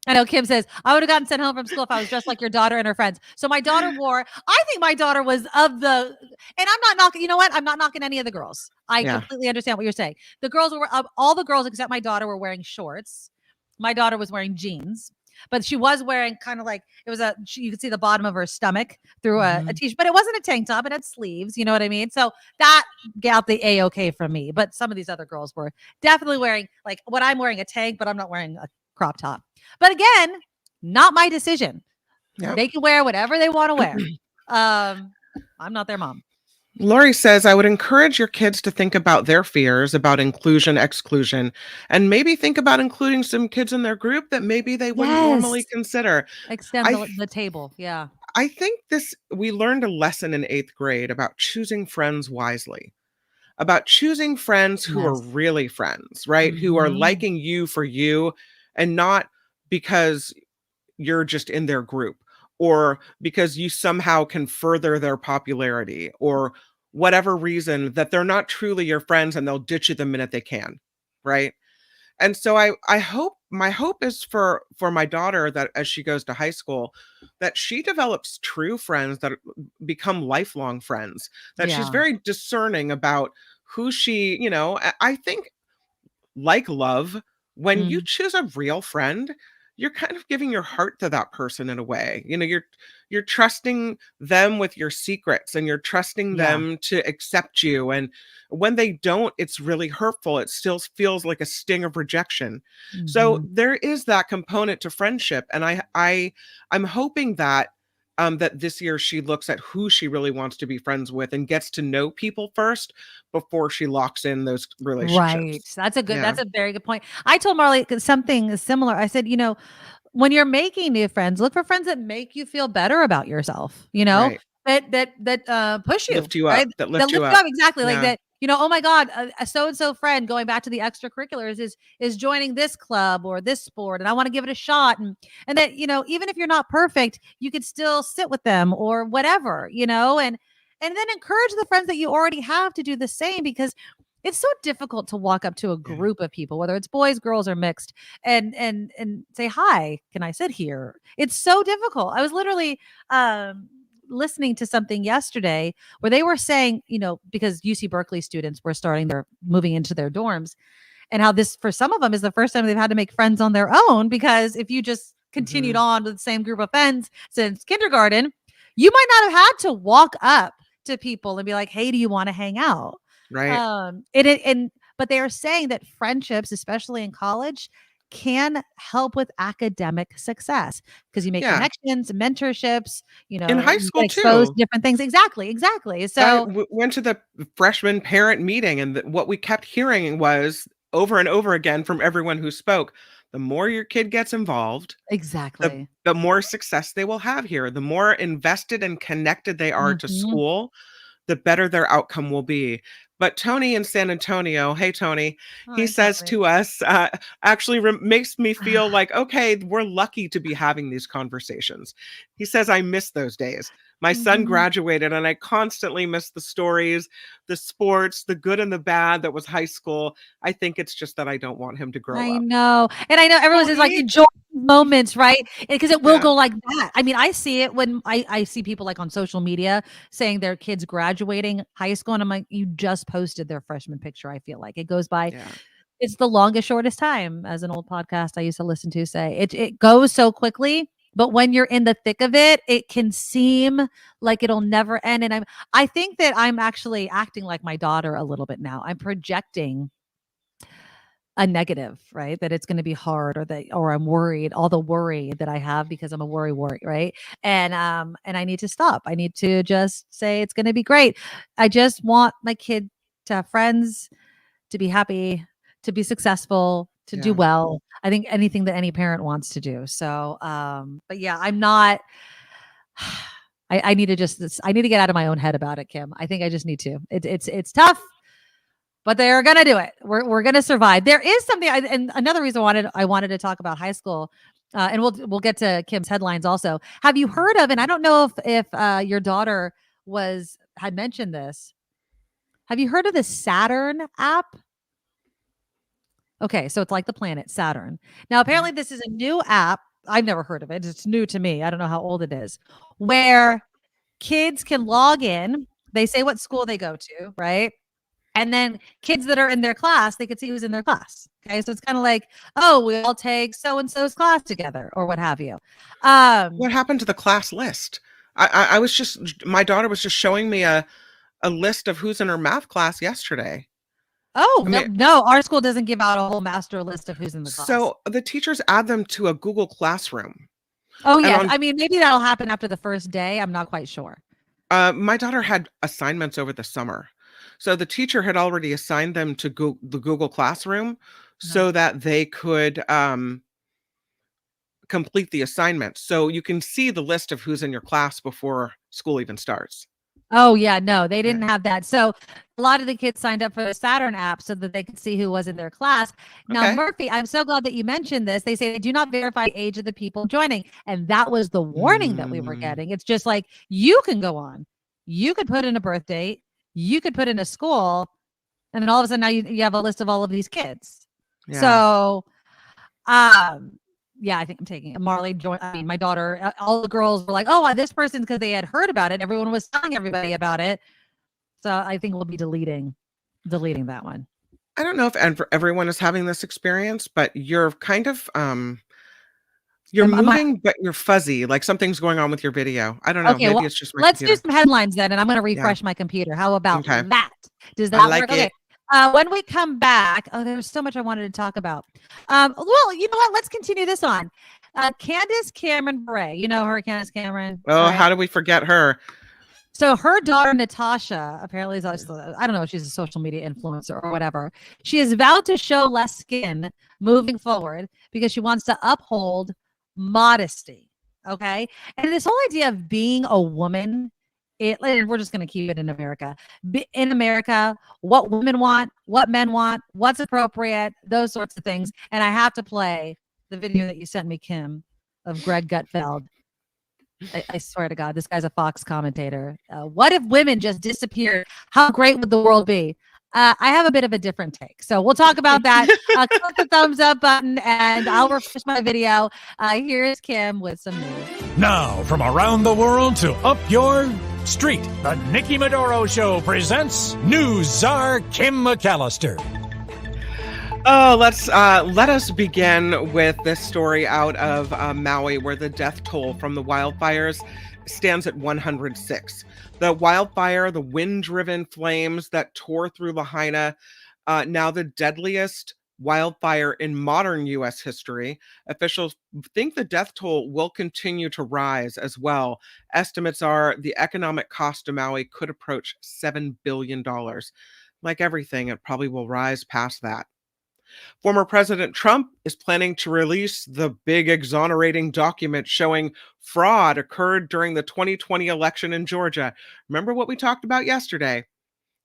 I know Kim says, I would have gotten sent home from school if I was just like your daughter and her friends. So my daughter I think my daughter was and I'm not knocking, you know what? I'm not knocking any of the girls. I completely understand what you're saying. The girls were, all the girls except my daughter were wearing shorts. My daughter was wearing jeans. But she was wearing kind of like, it was you could see the bottom of her stomach through a t-shirt, but it wasn't a tank top. It had sleeves. You know what I mean? So that got the A-okay from me. But some of these other girls were definitely wearing like what I'm wearing, a tank, but I'm not wearing a crop top. But again, not my decision. Yep. They can wear whatever they want to wear. I'm not their mom. Lori says, I would encourage your kids to think about their fears about inclusion, exclusion, and maybe think about including some kids in their group that maybe they wouldn't normally consider. Extend the table. Yeah. I think we learned a lesson in 8th grade about choosing friends wisely, about choosing friends who are really friends, right? Who are liking you for you and not because you're just in their group, or because you somehow can further their popularity, or whatever reason that they're not truly your friends and they'll ditch you the minute they can, right? And so my hope is for my daughter that as she goes to high school, that she develops true friends that become lifelong friends, that she's very discerning about who she, I think like love, when you choose a real friend, you're kind of giving your heart to that person in a way. You're trusting them with your secrets, and you're trusting them to accept you. And when they don't, it's really hurtful. It still feels like a sting of rejection. So there is that component to friendship. And I'm hoping that that this year she looks at who she really wants to be friends with and gets to know people first before she locks in those relationships. Right. That's a very good point. I told Marley something similar. I said, when you're making new friends, look for friends that make you feel better about yourself, that push you, lift you right? up, that lift you up. Exactly. Like that, oh my God, a so-and-so friend, going back to the extracurriculars, is joining this club or this sport, and I want to give it a shot. And that, even if you're not perfect, you could still sit with them or whatever, and then encourage the friends that you already have to do the same, because it's so difficult to walk up to a group of people, whether it's boys, girls, or mixed, and say, hi, can I sit here? It's so difficult. I was literally, listening to something yesterday where they were saying, because UC Berkeley students were moving into their dorms, and how this, for some of them, is the first time they've had to make friends on their own, because if you just continued on with the same group of friends since kindergarten, you might not have had to walk up to people and be like, hey, do you want to hang out? Right. But they are saying that friendships, especially in college, can help with academic success, because you make connections, mentorships, in high school exposed too. to different things. Exactly. So I went to the freshman parent meeting, and what we kept hearing was over and over again from everyone who spoke, the more your kid gets involved, exactly, the more success they will have here. The more invested and connected they are to school, the better their outcome will be. But Tony in San Antonio, hey, Tony, he says to us, actually makes me feel like, okay, we're lucky to be having these conversations. He says, I miss those days. My son graduated, and I constantly miss the stories, the sports, the good and the bad that was high school. I think it's just that I don't want him to grow up. I know. And I know everyone says, like, enjoy moments, right? Because it will go like that. I mean, I see it when I see people like on social media saying their kids graduating high school, and I'm like, you just posted their freshman picture. I feel like it goes by. Yeah. It's the longest, shortest time, as an old podcast I used to listen to say. It goes so quickly. But when you're in the thick of it, it can seem like it'll never end. And I think that I'm actually acting like my daughter a little bit now. I'm projecting a negative, right? That it's going to be hard, or I'm worried, all the worry that I have because I'm a worry, right? And I need to stop. I need to just say it's going to be great. I just want my kid to have friends, to be happy, to be successful, to do well. I think anything that any parent wants to do. So, but yeah, I'm not, I need to get out of my own head about it, Kim. I think I just need to, it's tough, but they're going to do it. We're going to survive. There is something, and another reason I wanted to talk about high school, and we'll get to Kim's headlines also. Have you heard of, and I don't know if your daughter had mentioned this. Have you heard of the Saturn app? Okay, so it's like the planet Saturn. Now, apparently this is a new app. I've never heard of it. It's new to me. I don't know how old it is. Where kids can log in. They say what school they go to, right? And then kids that are in their class, they could see who's in their class. Okay, so it's kind of like, oh, we all take so-and-so's class together, or what have you. What happened to the class list? My daughter was just showing me a list of who's in her math class yesterday. Oh, no, our school doesn't give out a whole master list of who's in the class. So the teachers add them to a Google Classroom. Oh, yeah. I mean, maybe that'll happen after the first day. I'm not quite sure. My daughter had assignments over the summer. So the teacher had already assigned them to the Google Classroom so that they could complete the assignment. So you can see the list of who's in your class before school even starts. Oh, yeah. No, they didn't have that. So a lot of the kids signed up for the Saturn app so that they could see who was in their class. Now, Murphy, I'm so glad that you mentioned this. They say they do not verify the age of the people joining. And that was the warning that we were getting. It's just like, you can go on. You could put in a birth date. You could put in a school. And then all of a sudden now you have a list of all of these kids. Yeah. So, yeah, I think I'm taking it. Marley joined. I mean, my daughter, all the girls were like, oh, this person, because they had heard about it. Everyone was telling everybody about it. So I think we'll be deleting that one. I don't know if everyone is having this experience, but you're kind of, you're moving, but you're fuzzy. Like something's going on with your video. I don't know. Okay, maybe it's just my computer. Let's do some headlines then, and I'm going to refresh my computer. How about that? Does that work? Okay. When we come back, there's so much I wanted to talk about. Well, you know what? Let's continue this on. Candace Cameron Bure. You know her, Candace Cameron? Oh, right? How do we forget her? So her daughter, Natasha, apparently is also, I don't know if she's a social media influencer or whatever. She has vowed to show less skin moving forward because she wants to uphold modesty. Okay. And this whole idea of being a woman, and we're just going to keep it in America. In America, what women want, what men want, what's appropriate, those sorts of things. And I have to play the video that you sent me, Kim, of Greg Gutfeld. I swear to God, this guy's a Fox commentator. What if women just disappeared? How great would the world be? I have a bit of a different take. So we'll talk about that. Click the thumbs up button and I'll refresh my video. Here's Kim with some news. Now, from around the world to up your street, the Nikki Medoro Show presents News Czar Kim McAllister. Oh, let us begin with this story out of Maui, where the death toll from the wildfires stands at 106. The wildfire, the wind-driven flames that tore through Lahaina, now the deadliest wildfire in modern U.S. history. Officials think the death toll will continue to rise as well. Estimates are the economic cost to Maui could approach $7 billion. Like everything, it probably will rise past that. Former President Trump is planning to release the big exonerating document showing fraud occurred during the 2020 election in Georgia. Remember what we talked about yesterday?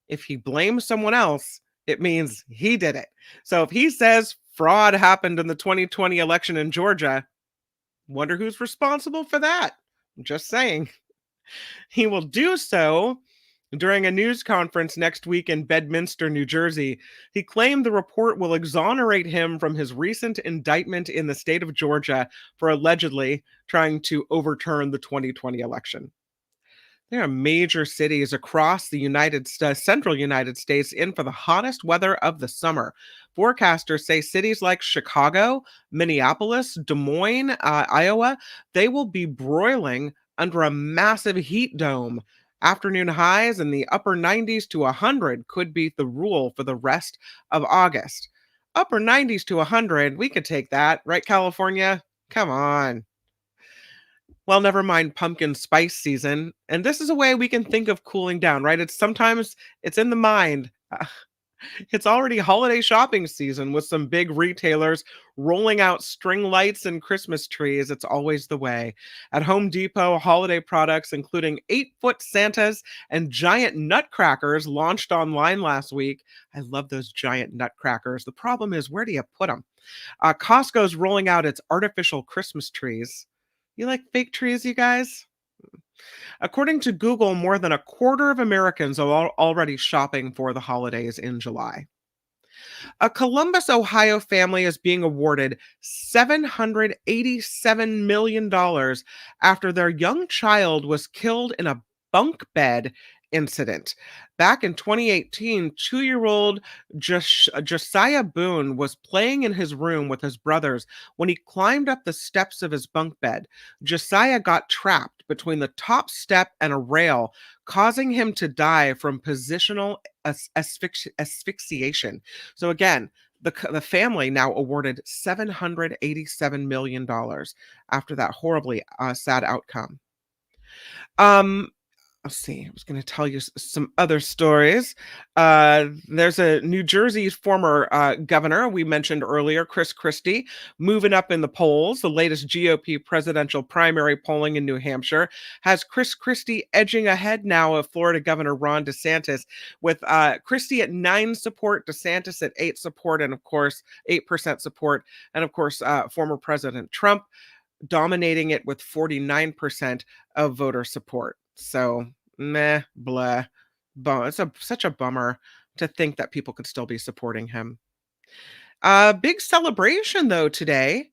If he blames someone else, it means he did it. So if he says fraud happened in the 2020 election in Georgia, wonder who's responsible for that? I'm just saying. He will do so during a news conference next week in Bedminster, New Jersey. He claimed the report will exonerate him from his recent indictment in the state of Georgia for allegedly trying to overturn the 2020 election. There are major cities across the central United States in for the hottest weather of the summer. Forecasters say cities like Chicago, Minneapolis, Des Moines, Iowa, they will be broiling under a massive heat dome. Afternoon highs in the upper 90s to 100 could be the rule for the rest of August. Upper 90s to 100, we could take that, right, California? Come on. Well, never mind pumpkin spice season. And this is a way we can think of cooling down, right? Sometimes it's in the mind. It's already holiday shopping season with some big retailers rolling out string lights and Christmas trees. It's always the way. At Home Depot, holiday products, including 8-foot Santas and giant nutcrackers, launched online last week. I love those giant nutcrackers. The problem is, where do you put them? Costco's rolling out its artificial Christmas trees. You like fake trees, you guys? According to Google, more than a quarter of Americans are already shopping for the holidays in July. A Columbus, Ohio family is being awarded $787 million after their young child was killed in a bunk bed incident. Back in 2018, 2-year-old Josiah Boone was playing in his room with his brothers when he climbed up the steps of his bunk bed. Josiah got trapped between the top step and a rail, causing him to die from positional asphyxiation. So again, the family now awarded $787 million after that horribly sad outcome. Let's see, I was going to tell you some other stories. There's a New Jersey former governor we mentioned earlier, Chris Christie, moving up in the polls. The latest GOP presidential primary polling in New Hampshire has Chris Christie edging ahead now of Florida Governor Ron DeSantis, with Christie at 9 support, DeSantis at 8 support, and of course 8% support, and of course former President Trump dominating it with 49% of voter support. So, meh, blah. It's such a bummer to think that people could still be supporting him. Big celebration, though, today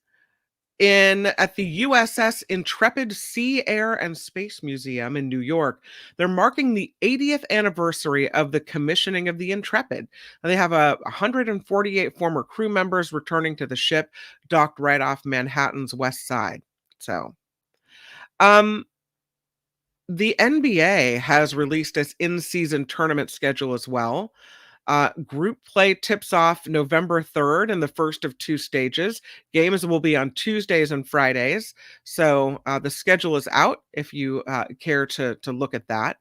at the USS Intrepid Sea, Air, and Space Museum in New York. They're marking the 80th anniversary of the commissioning of the Intrepid. They have 148 former crew members returning to the ship, docked right off Manhattan's West Side. So, the NBA has released its in-season tournament schedule as well. Group play tips off November 3rd in the first of 2 stages. Games will be on Tuesdays and Fridays. So the schedule is out if you care to look at that.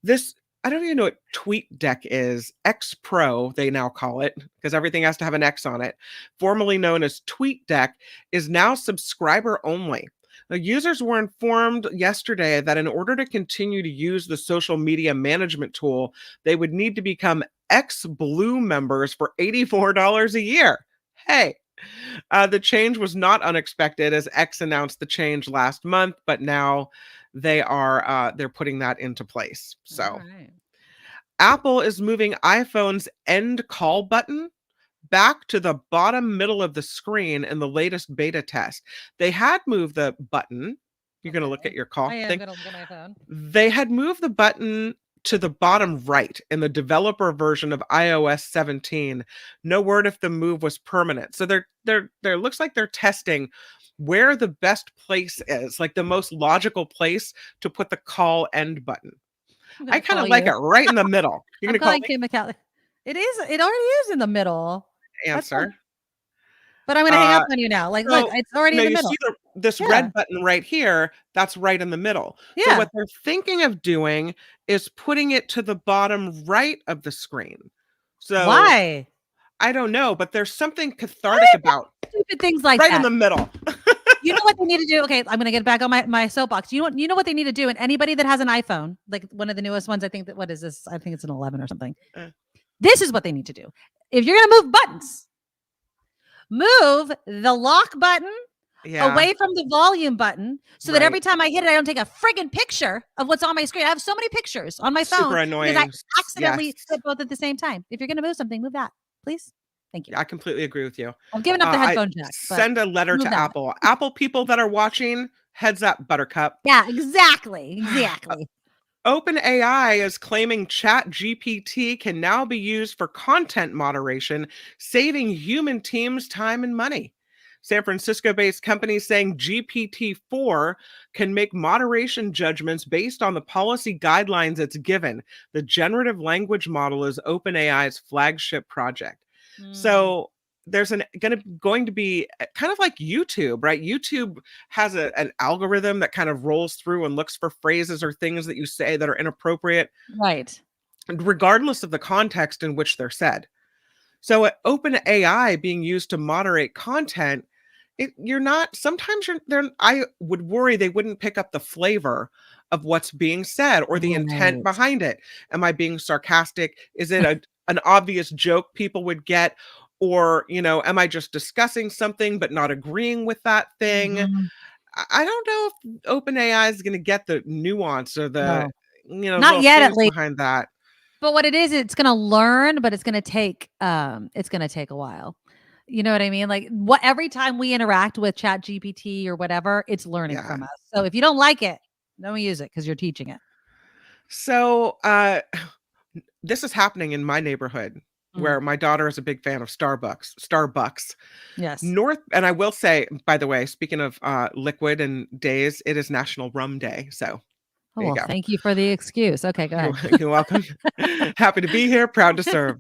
I don't even know what TweetDeck is. X Pro, they now call it, because everything has to have an X on it. Formerly known as TweetDeck, is now subscriber only. The users were informed yesterday that in order to continue to use the social media management tool, they would need to become X Blue members for $84 a year. Hey, the change was not unexpected, as X announced the change last month, but now they're putting that into place. So, Apple is moving iPhone's end call button back to the bottom middle of the screen in the latest beta test. They had moved the button You're going to look at your call I am thing. going to look at my phone. They had moved the button to the bottom right in the developer version of iOS 17. No word if the move was permanent. So they're looks like they're testing where the best place is, like the most logical place to put the call end button. I kind of like it right in the middle. You're going to call Kim McCall. It already is in the middle. answer. But I'm going to hang up on you now. Like, So, look, it's already in the middle. See this red button right here, that's right in the middle. Yeah. So what they're thinking of doing is putting it to the bottom right of the screen. So why? I don't know, but there's something cathartic about stupid things like right that. in the middle. You know what they need to do? Okay, I'm going to get back on my soapbox. You know what they need to do? And anybody that has an iPhone, like one of the newest ones, I think what is this? I think it's an 11 or something. This is what they need to do. If you're going to move buttons, move the lock button away from the volume button so that every time I hit it, I don't take a friggin' picture of what's on my screen. I have so many pictures on my phone. Super annoying. Because I accidentally hit both at the same time. If you're going to move something, move that, please. Thank you. I completely agree with you. I'm giving up the headphone jack. Send a letter to Apple. Apple people that are watching, heads up, Buttercup. Yeah, exactly. OpenAI is claiming ChatGPT can now be used for content moderation, saving human teams time and money. San Francisco-based company saying GPT-4 can make moderation judgments based on the policy guidelines it's given. The generative language model is OpenAI's flagship project. So there's going to be kind of like YouTube, right? YouTube has an algorithm that kind of rolls through and looks for phrases or things that you say that are inappropriate, right? Regardless of the context in which they're said. So OpenAI being used to moderate content, I would worry they wouldn't pick up the flavor of what's being said or the intent behind it. Am I being sarcastic? Is it an obvious joke people would get? Or, am I just discussing something but not agreeing with that thing? I don't know if OpenAI is going to get the nuance or the, not yet at least behind that. But what it is, it's going to learn, but it's going to take a while. You know what I mean? Like every time we interact with ChatGPT or whatever, it's learning from us. So if you don't like it, don't use it because you're teaching it. So this is happening in my neighborhood where my daughter is a big fan of Starbucks. Yes. And I will say, by the way, speaking of liquid and days, it is National Rum Day. So Oh, well, thank you for the excuse. Okay, go ahead. You're welcome. Happy to be here. Proud to serve.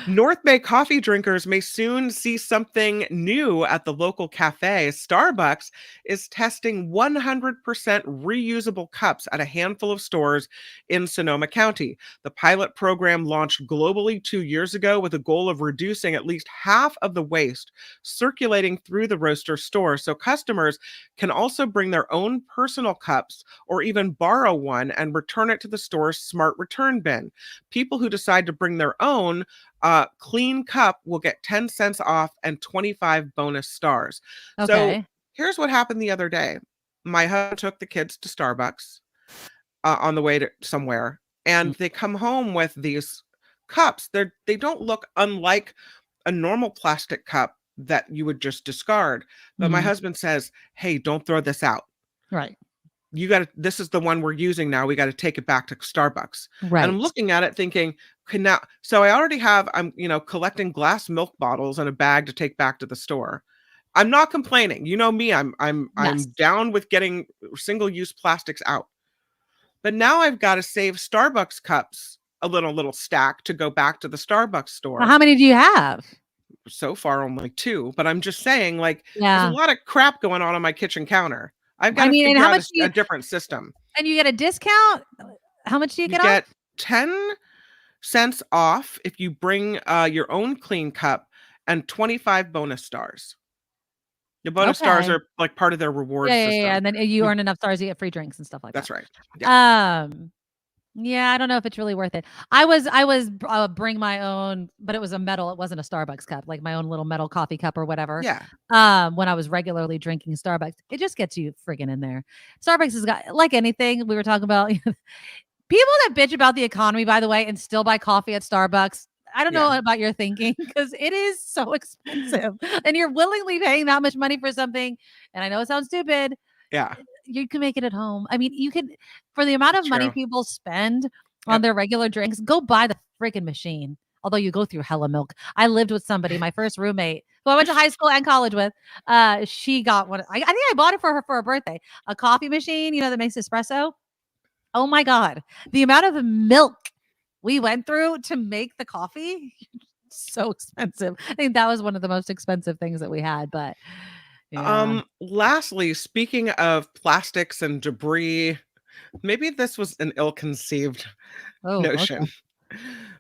North Bay coffee drinkers may soon see something new at the local cafe. Starbucks is testing 100% reusable cups at a handful of stores in Sonoma County. The pilot program launched globally 2 years ago with a goal of reducing at least half of the waste circulating through the roaster store, so customers can also bring their own personal cups or even borrow one and return it to the store's smart return bin. People who decide to bring their own clean cup will get 10 cents off and 25 bonus stars. Okay. So here's what happened the other day. My husband took the kids to Starbucks on the way to somewhere, and they come home with these cups. They don't look unlike a normal plastic cup that you would just discard. But my husband says, "Hey, don't throw this out. Right. This is the one we're using now. We got to take it back to Starbucks." Right. And I'm looking at it thinking, so I already have, I'm collecting glass milk bottles in a bag to take back to the store. I'm not complaining. You know me, I'm down with getting single-use plastics out. But now I've got to save Starbucks cups, a little stack to go back to the Starbucks store. Well, how many do you have? So far only 2, but I'm just saying, there's a lot of crap going on my kitchen counter. I've got to figure out a different system. And you get a discount? How much do you get off? You get 10 cents off if you bring your own clean cup and 25 bonus stars. The bonus stars are like part of their reward system. Yeah. And then you earn enough stars, you get free drinks and stuff like that. That's right. Yeah. Yeah, I don't know if it's really worth it. I was bring my own, but it was a metal. It wasn't a Starbucks cup, like my own little metal coffee cup or whatever. Yeah. When I was regularly drinking Starbucks, it just gets you friggin' in there. Starbucks has got, like anything we were talking about, people that bitch about the economy, by the way, and still buy coffee at Starbucks. I don't know about your thinking, because it is so expensive and you're willingly paying that much money for something. And I know it sounds stupid. Yeah. you can make it at home. I mean, you can, for the amount of money True. people spend on their regular drinks, go buy the freaking machine. Although you go through hella milk. I lived with somebody, my first roommate, who I went to high school and college with. She got one. I think I bought it for her for her birthday. A coffee machine, that makes espresso. Oh my God. The amount of milk we went through to make the coffee, so expensive. I think that was one of the most expensive things that we had. But yeah. Lastly, speaking of plastics and debris, maybe this was an ill-conceived notion. Okay.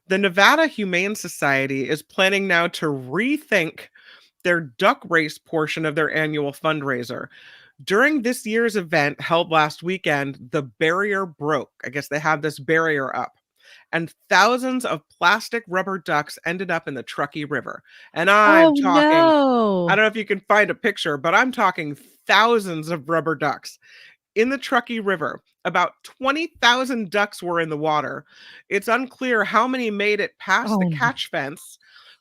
The Nevada Humane Society is planning now to rethink their duck race portion of their annual fundraiser. During this year's event held last weekend, the barrier broke. I guess they have this barrier up. And thousands of plastic rubber ducks ended up in the Truckee River. And I'm talking, no. I don't know if you can find a picture, but I'm talking thousands of rubber ducks in the Truckee River. About 20,000 ducks were in the water. It's unclear how many made it past the catch fence.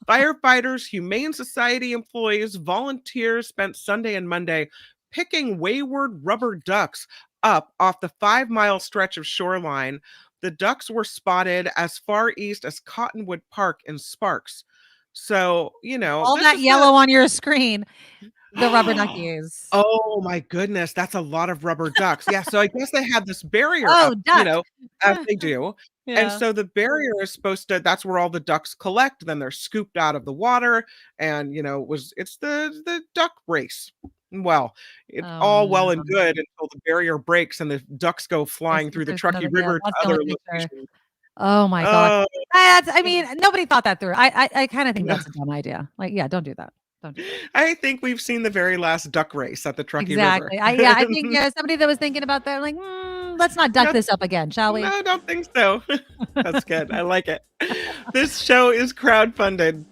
Firefighters, Humane Society employees, volunteers spent Sunday and Monday picking wayward rubber ducks up off the 5-mile stretch of shoreline. The ducks were spotted as far east as Cottonwood Park in Sparks. So, all that yellow on your screen, the rubber duckies. Oh my goodness, that's a lot of rubber ducks. Yeah, so I guess they had this barrier Oh, up, as they do. Yeah. And so the barrier is supposed to, that's where all the ducks collect, then they're scooped out of the water, and it's the duck race. Well, it's all well and good until the barrier breaks and the ducks go flying through the Truckee River to other locations. Oh my God. Nobody thought that through. I kind of think that's a dumb idea. Like, yeah, don't do that. Don't do that. I think we've seen the very last duck race at the Truckee River. Exactly. I think somebody that was thinking about that, like, let's not duck this up again, shall we? No, I don't think so. That's good. I like it. This show is crowdfunded.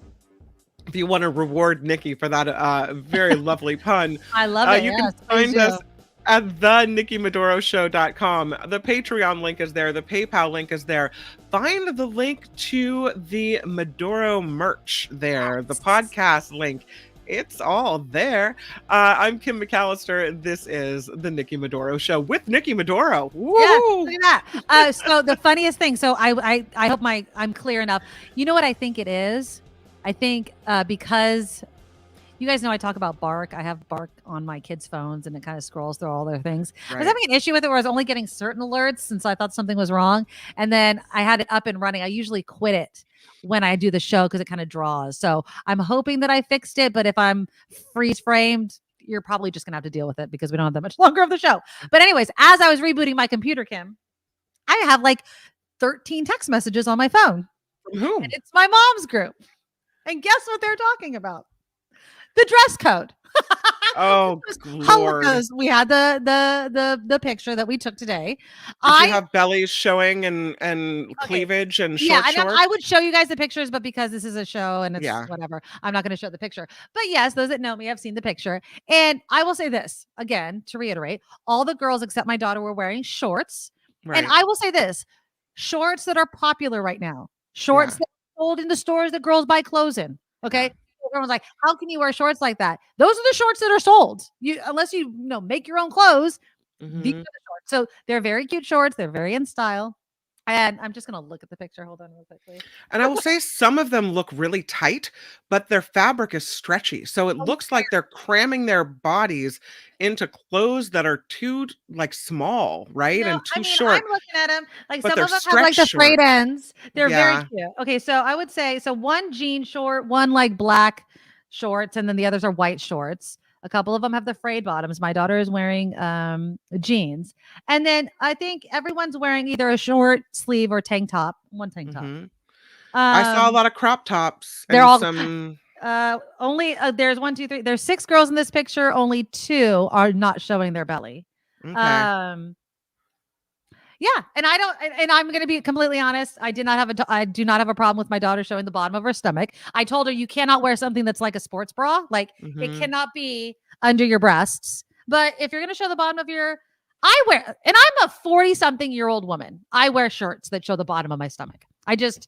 If you want to reward Nikki for that very lovely pun, I love it. You can find us at thenikkimedoroshow.com. The Patreon link is there. The PayPal link is there. Find the link to the Medoro merch there. The podcast link. It's all there. I'm Kim McAllister. This is the Nikki Medoro Show with Nikki Medoro. Woo! Yeah, look at that. So the funniest thing. So I hope I'm clear enough. You know what I think it is? I think because you guys know I talk about Bark. I have Bark on my kids' phones and it kind of scrolls through all their things. Right. I was having an issue with it where I was only getting certain alerts since I thought something was wrong. And then I had it up and running. I usually quit it when I do the show because it kind of draws. So I'm hoping that I fixed it. But if I'm freeze framed, you're probably just going to have to deal with it because we don't have that much longer of the show. But anyways, as I was rebooting my computer, Kim, I have like 13 text messages on my phone. From whom? And it's my mom's group. And guess what they're talking about? The dress code. Oh, Lord. We had the picture that we took today. You have bellies showing and cleavage and shorts. I would show you guys the pictures, but because this is a show and it's whatever, I'm not going to show the picture. But yes, those that know me have seen the picture. And I will say this again, to reiterate, all the girls except my daughter were wearing shorts. Right. And I will say this, shorts that are popular right now, shorts that are sold in the stores that girls buy clothes in. Okay. Everyone's like, how can you wear shorts like that? Those are the shorts that are sold. Unless you make your own clothes. Mm-hmm. These are the shorts. So they're very cute shorts. They're very in style. And I'm just going to look at the picture. Hold on real quickly. And I will say some of them look really tight, but their fabric is stretchy. So it looks like they're cramming their bodies into clothes that are too small, right? And too short. I'm looking at them. Like some of them have like the frayed ends. They're very cute. Okay. So I would say, one jean short, one like black shorts, and then the others are white shorts. A couple of them have the frayed bottoms. My daughter is wearing jeans. And then I think everyone's wearing either a short sleeve or tank top. One tank top. Mm-hmm. I saw a lot of crop tops. They're all only there's 1, 2, 3. There's 6 girls in this picture. Only 2 are not showing their belly. Okay. Yeah, and I'm going to be completely honest. I do not have a problem with my daughter showing the bottom of her stomach. I told her you cannot wear something that's like a sports bra. Like it cannot be under your breasts. But if you're going to show the bottom of and I'm a 40-something-year-old woman. I wear shirts that show the bottom of my stomach. I just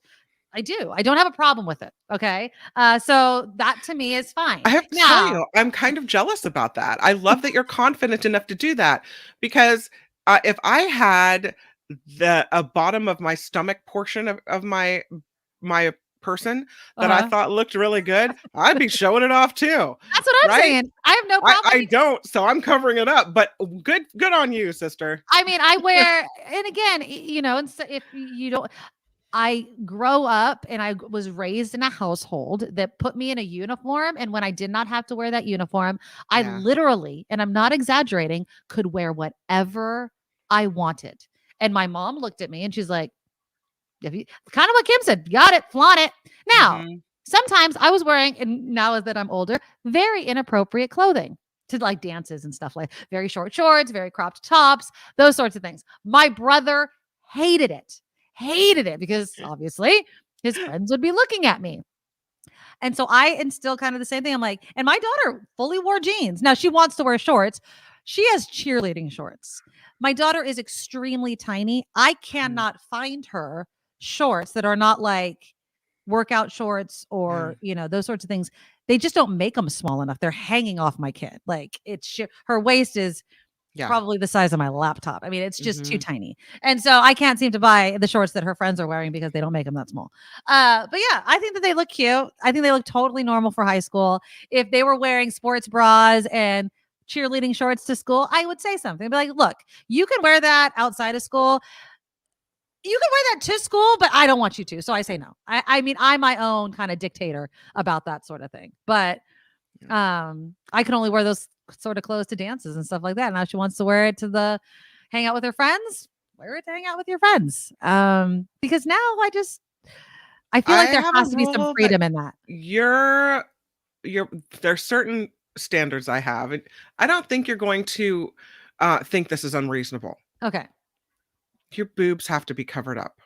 I do. I don't have a problem with it. Okay. So that to me is fine. I have to tell you, I'm kind of jealous about that. I love that you're confident enough to do that because if I had a bottom of my stomach portion of my person that I thought looked really good, I'd be showing it off too. That's what I'm saying. I have no problem. I don't, so I'm covering it up. But good on you, sister. I mean, I wear, and again, and so if you don't. I grow up and I was raised in a household that put me in a uniform. And when I did not have to wear that uniform, I literally, and I'm not exaggerating, could wear whatever I wanted. And my mom looked at me and she's like, kind of what Kim said, got it, flaunt it. Now, sometimes I was wearing, and now that I'm older, very inappropriate clothing to like dances and stuff, like very short shorts, very cropped tops, those sorts of things. My brother hated it because obviously his friends would be looking at me. And so I instill kind of the same thing. I'm like, and my daughter fully wore jeans. Now she wants to wear shorts. She has cheerleading shorts. My daughter is extremely tiny. I cannot find her shorts that are not like workout shorts or, those sorts of things. They just don't make them small enough. They're hanging off my kid. Like her waist is probably the size of my laptop. I mean, it's just too tiny. And so I can't seem to buy the shorts that her friends are wearing because they don't make them that small. But yeah, I think that they look cute. I think they look totally normal for high school. If they were wearing sports bras and cheerleading shorts to school, I would say something. I'd be like, look, you can wear that outside of school. You can wear that to school, but I don't want you to. So I say no. I mean, I'm my own kind of dictator about that sort of thing. But I can only wear those sort of clothes to dances and stuff like that. Now she wants to wear it to hang out with her friends. Wear it to hang out with your friends. Because now I feel like there has to be some freedom in that. There's certain standards I have. And I don't think you're going to think this is unreasonable. Okay. Your boobs have to be covered up.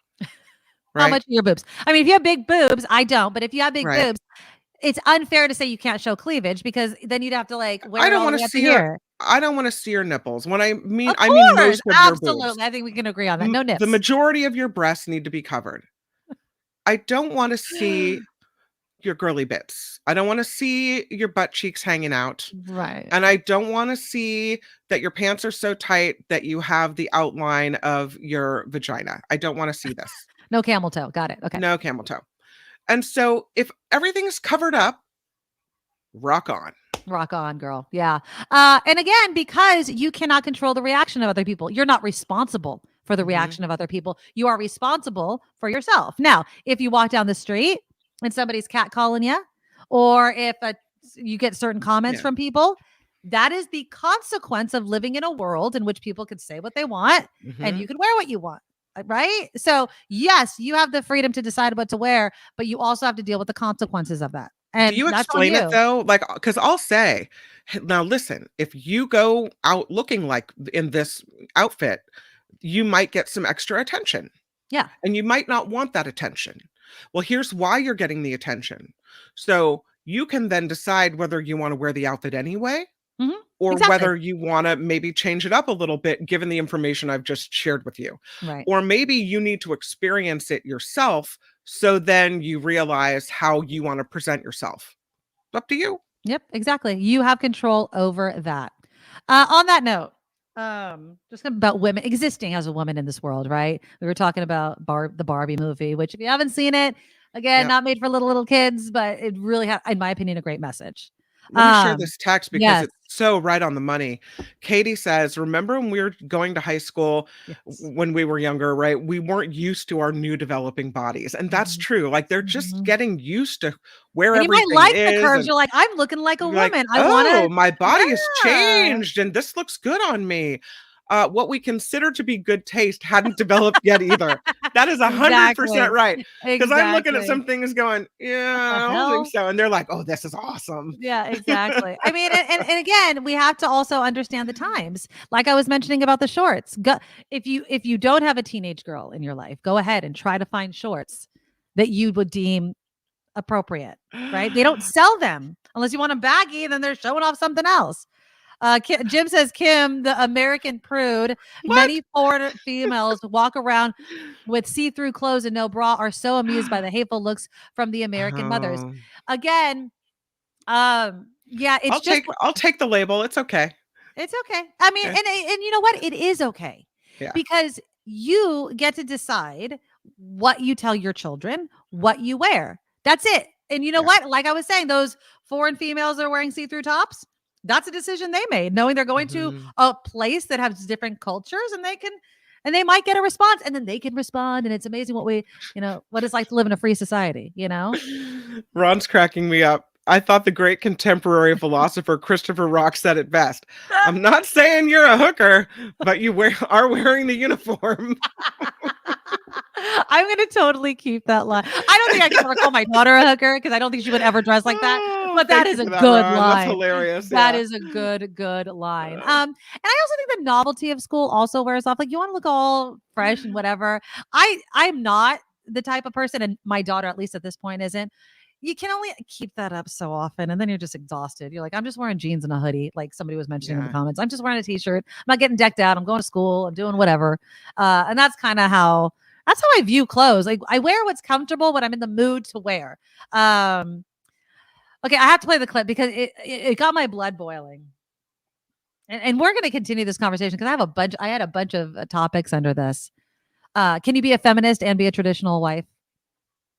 Right? How much are your boobs? I mean, if you have big boobs, I don't. But if you have big boobs, it's unfair to say you can't show cleavage because then you'd have to like wear. I don't want to see I don't want to see your nipples. When I mean most of absolutely. Your boobs. I think we can agree on that. No nips. The majority of your breasts need to be covered. I don't want to see your girly bits. I don't want to see your butt cheeks hanging out. Right. And I don't want to see that your pants are so tight that you have the outline of your vagina. I don't want to see this. No camel toe. Got it. Okay. No camel toe. And so if everything's covered up, rock on. Rock on, girl. Yeah. And again, because you cannot control the reaction of other people, you're not responsible for the reaction of other people. You are responsible for yourself. Now, if you walk down the street and somebody's catcalling you, or if you get certain comments from people, that is the consequence of living in a world in which people can say what they want and you can wear what you want. Right. So yes, you have the freedom to decide what to wear, but you also have to deal with the consequences of that. And do you explain it though? Like, because I'll say, now listen, if you go out looking like in this outfit, you might get some extra attention. Yeah. And you might not want that attention. Well, here's why you're getting the attention. So you can then decide whether you want to wear the outfit anyway. Or whether you want to maybe change it up a little bit, given the information I've just shared with you. Right. Or maybe you need to experience it yourself. So then you realize how you want to present yourself. It's up to you. Yep, exactly. You have control over that. On that note, just about women existing as a woman in this world, right? We were talking about the Barbie movie, which if you haven't seen it, again, not made for little kids, but it really had, in my opinion, a great message. Let me share this text because it's so right on the money. Katie says, remember when we were going to high school when we were younger, right? We weren't used to our new developing bodies. And that's true. Like they're just getting used to where everything is. You might like the curves. You're like, I'm looking like a woman. Like, I want to. My body has changed and this looks good on me. What we consider to be good taste hadn't developed yet either. That is 100% right. Because I'm looking at some things going, I don't think so. And they're like, oh, this is awesome. Yeah, exactly. I mean, and again, we have to also understand the times. Like I was mentioning about the shorts. If you don't have a teenage girl in your life, go ahead and try to find shorts that you would deem appropriate, right? They don't sell them unless you want them baggy, then they're showing off something else. Jim says, Kim, the American prude. What? Many foreign females walk around with see-through clothes and no bra are so amused by the hateful looks from the American mothers. Oh. Again, yeah, it's I'll take the label. It's okay. It's okay. I mean, Okay. and you know what? It is okay. Yeah. Because you get to decide what you tell your children, what you wear. That's it. And you know what? Like I was saying, those foreign females that are wearing see-through tops, that's a decision they made, knowing they're going to a place that has different cultures, and they might get a response, and then they can respond. And it's amazing what it's like to live in a free society, Ron's cracking me up. I thought the great contemporary philosopher Christopher Rock said it best. I'm not saying you're a hooker, but you are wearing the uniform. I'm going to totally keep that line. I don't think I can ever call my daughter a hooker because I don't think she would ever dress like that. But that is a good line. That's hilarious. That is a good line. And I also think the novelty of school also wears off. Like, you want to look all fresh and whatever. I'm not the type of person, and my daughter, at least at this point, isn't. You can only keep that up so often, and then you're just exhausted. You're like, I'm just wearing jeans and a hoodie, like somebody was mentioning in the comments. I'm just wearing a t-shirt. I'm not getting decked out. I'm going to school. I'm doing whatever. And that's kind of how I view clothes. Like, I wear what's comfortable when I'm in the mood to wear. Okay, I have to play the clip because it got my blood boiling. And we're going to continue this conversation because I had a bunch of topics under this. Can you be a feminist and be a traditional wife?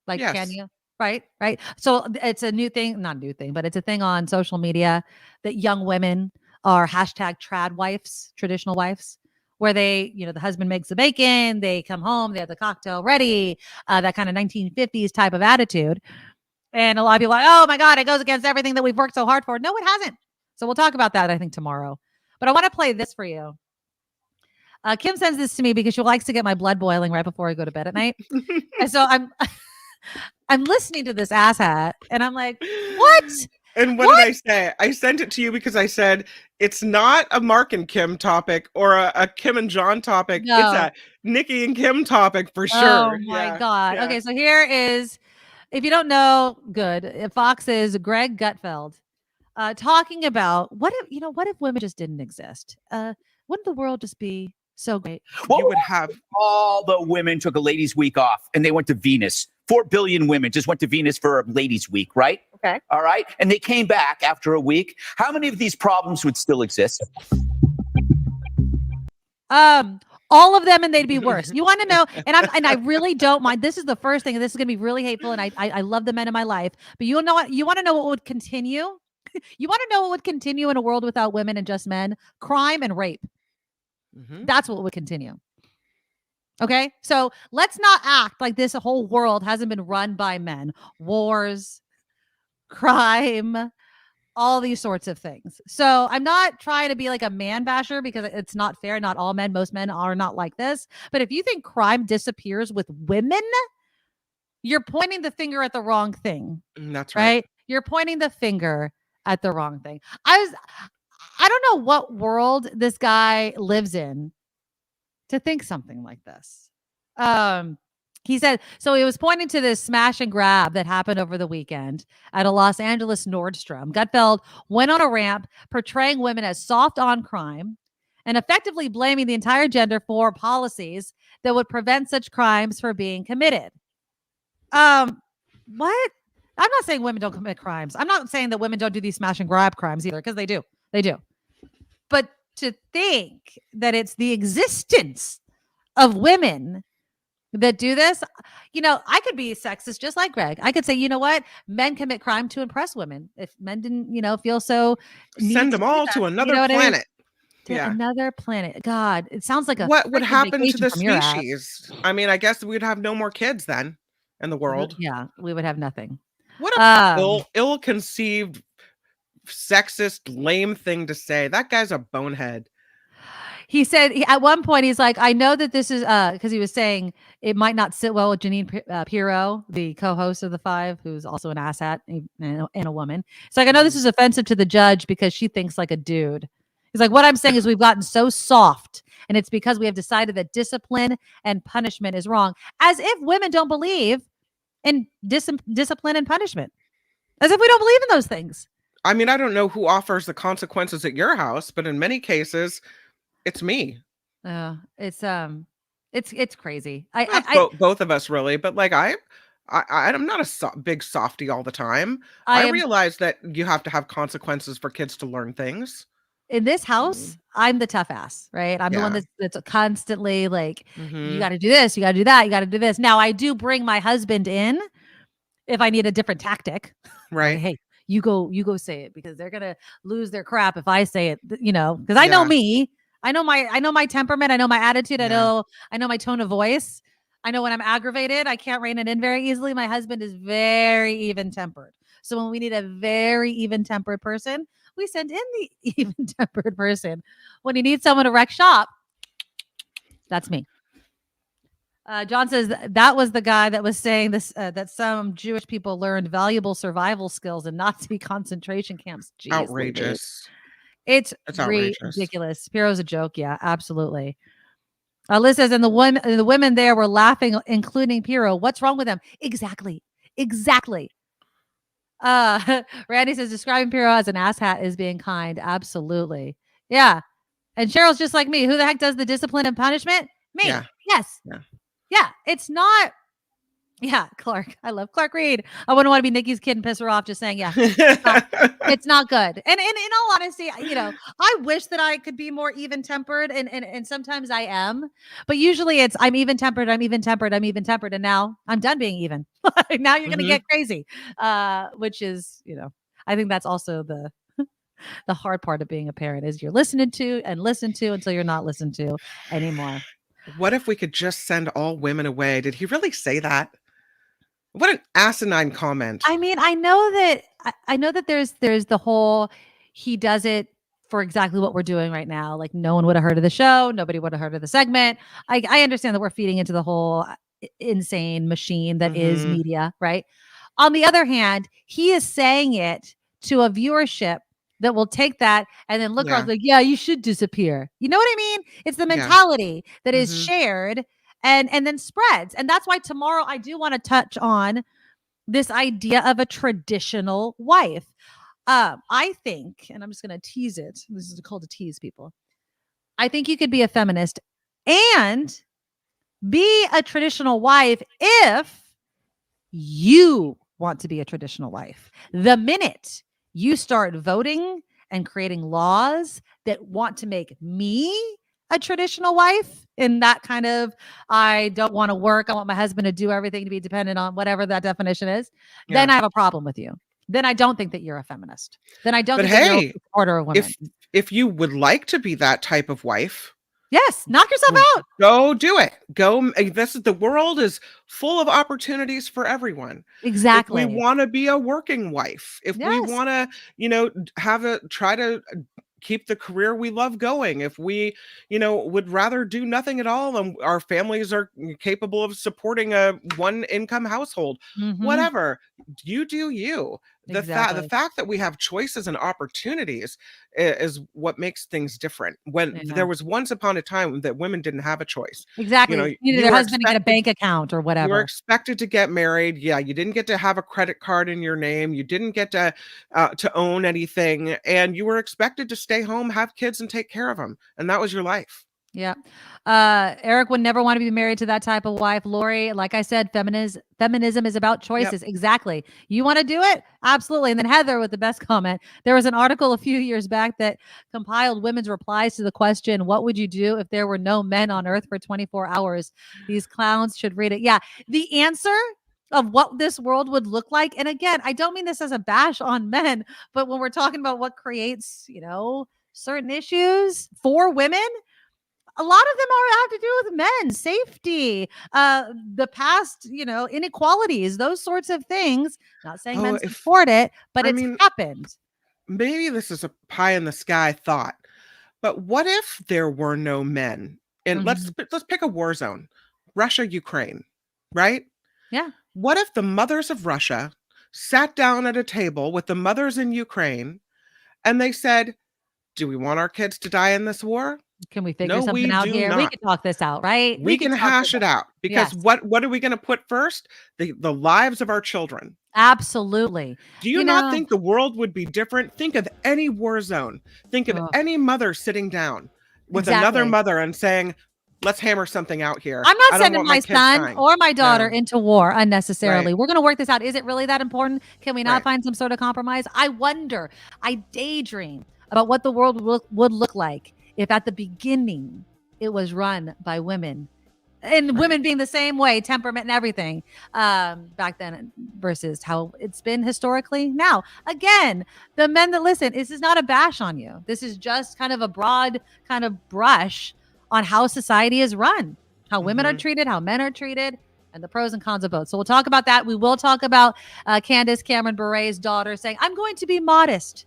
Like, yes. Can you? Right. So it's a new thing, not new thing, but it's a thing on social media that young women are hashtag trad wives, traditional wives, where they, the husband makes the bacon, they come home, they have the cocktail ready, that kind of 1950s type of attitude. And a lot of people are like, oh my God, it goes against everything that we've worked so hard for. No, it hasn't. So we'll talk about that, I think, tomorrow. But I want to play this for you. Kim sends this to me because she likes to get my blood boiling right before I go to bed at night. And so I'm listening to this asshat and I'm like, what? And what did I say? I sent it to you because I said, it's not a Mark and Kim topic or a Kim and John topic. No. It's a Nikki and Kim topic for sure. Oh my God. Yeah. Okay. So here is, if you don't know, good. Fox's Greg Gutfeld talking about what if women just didn't exist? Wouldn't the world just be so great? Well, you would have all the women took a ladies' week off and they went to Venus. 4 billion women just went to Venus for a ladies' week, right? Okay. All right. And they came back after a week. How many of these problems would still exist? All of them, and they'd be worse. You want to know? And I really don't mind. This is the first thing, and this is going to be really hateful. And I love the men in my life. But you know what? You want to know what would continue? You want to know what would continue in a world without women and just men? Crime and rape. Mm-hmm. That's what would continue. Okay, so let's not act like this whole world hasn't been run by men. Wars, crime, all these sorts of things. So I'm not trying to be like a man basher because it's not fair. Not all men, most men are not like this. But if you think crime disappears with women, you're pointing the finger at the wrong thing. That's right. You're pointing the finger at the wrong thing. I don't know what world this guy lives in to think something like this. He said, so he was pointing to this smash and grab that happened over the weekend at a Los Angeles Nordstrom. Gutfeld went on a rant portraying women as soft on crime and effectively blaming the entire gender for policies that would prevent such crimes from being committed. What? I'm not saying women don't commit crimes. I'm not saying that women don't do these smash and grab crimes either, because they do. They do. But to think that it's the existence of women that do this, I could be sexist just like Greg. I could say, you know what? Men commit crime to impress women. If men didn't, feel so, send them all to another planet. Another planet. God, it sounds like what would happen to the species? I mean, I guess we'd have no more kids then in the world. Yeah, we would have nothing. What a ill-conceived, sexist, lame thing to say. That guy's a bonehead. He said at one point, he's like, I know that this is because he was saying it might not sit well with Janine Pirro, the co-host of The Five, who's also an asshat and a woman. It's like, I know this is offensive to the judge because she thinks like a dude. He's like, what I'm saying is we've gotten so soft, and it's because we have decided that discipline and punishment is wrong. As if women don't believe in discipline and punishment. As if we don't believe in those things. I mean, I don't know who offers the consequences at your house, but in many cases, it's me. It's crazy. Both of us really, but like I'm not a big softie all the time. I I am realize that you have to have consequences for kids to learn things. in this house. I'm the tough ass, right? I'm the one Yeah. that's constantly like, you Mhm. got to do this, you got to do that, you got to do this. Now I do bring my husband in if I need a different tactic. Like, Right. hey, you go say it because they're gonna lose their crap if I say it. Because I know Yeah. me. I know my temperament. I know my attitude. Yeah. I know my tone of voice. I know when I'm aggravated, I can't rein it in very easily. My husband is very even tempered. So when we need a very even tempered person, we send in the even tempered person. When you need someone to wreck shop, that's me. John says that was the guy that was saying this that some Jewish people learned valuable survival skills in Nazi concentration camps. Jeez, Outrageous. it's outrageous. ridiculous. Spiro's a joke. Yeah, absolutely. Liz says, and the women there were laughing, including Piro. What's wrong with them? Exactly. Randy says, describing Piro as an asshat is being kind. Absolutely. Yeah. And Cheryl's just like me. Who the heck does the discipline and punishment? Me. Yeah. Yes. Yeah. It's not. Yeah, Clark. I love Clark Reed. I wouldn't want to be Nikki's kid and piss her off just saying, yeah, it's not good. And in all honesty, I wish that I could be more even tempered and sometimes I am, but usually it's I'm even tempered. And now I'm done being even. Now you're going to get crazy. Which is, I think that's also the hard part of being a parent is you're listening to until you're not listened to anymore. What if we could just send all women away? Did he really say that? What an asinine comment. I mean, I know that there's the whole he does it for exactly what we're doing right now. Like no one would have heard of the show, nobody would have heard of the segment. I understand that we're feeding into the whole insane machine that is media, right? On the other hand, he is saying it to a viewership that will take that and then look around like, yeah, you should disappear. You know what I mean? It's the mentality that is shared and then spreads. And that's why tomorrow I do want to touch on this idea of a traditional wife. I think, and I'm just going to tease it. This is called a tease, people. I think you could be a feminist and be a traditional wife if you want to be a traditional wife. The minute you start voting and creating laws that want to make me a traditional wife in that kind of, I don't want to work, I want my husband to do everything, to be dependent on whatever that definition is, then I have a problem with you. Then I don't think that you're a feminist. Then I don't think that you're a supporter of women. If you would like to be that type of wife, yes, knock yourself out. Go do it. The world is full of opportunities for everyone. Exactly. If we want to be a working wife, if we want to, try to keep the career we love going, if we, would rather do nothing at all and our families are capable of supporting a one income household, whatever, you do you. The fact that we have choices and opportunities is what makes things different. When there was once upon a time that women didn't have a choice. Exactly. You needed their husband to get a bank account or whatever. You were expected to get married. Yeah, you didn't get to have a credit card in your name. You didn't get to own anything, and you were expected to stay home, have kids, and take care of them. And that was your life. Yeah. Eric would never want to be married to that type of wife. Lori, like I said, feminism is about choices. Yep. Exactly. You want to do it? Absolutely. And then Heather with the best comment. There was an article a few years back that compiled women's replies to the question, what would you do if there were no men on earth for 24 hours? These clowns should read it. Yeah. The answer of what this world would look like. And again, I don't mean this as a bash on men, but when we're talking about what creates, certain issues for women, a lot of them have to do with men, safety, the past, inequalities, those sorts of things. Not saying men support it, but it's happened. Maybe this is a pie in the sky thought, but what if there were no men? And let's pick a war zone, Russia, Ukraine, right? Yeah. What if the mothers of Russia sat down at a table with the mothers in Ukraine and they said, do we want our kids to die in this war? Can we figure No, something we out do here? We not. can talk this out, right? We can talk hash this it out because Yes. what are we going to put first? The lives of our children. Absolutely. Do you not think the world would be different? Think of any war zone. Think of any mother sitting down with another Exactly. mother and saying, let's hammer something out here. I'm I not don't sending want my kids son dying." or my daughter No. into war unnecessarily. Right. We're going to work this out. Is it really that important? Can we not Right. find some sort of compromise? I wonder. I daydream about what the world would look like if at the beginning it was run by women. And women being the same way, temperament and everything, back then versus how it's been historically now. Again, the men that listen, this is not a bash on you. This is just kind of a broad kind of brush on how society is run, how women are treated, how men are treated, and the pros and cons of both. So we'll talk about that. We will talk about Candace Cameron Bure's daughter saying, I'm going to be modest.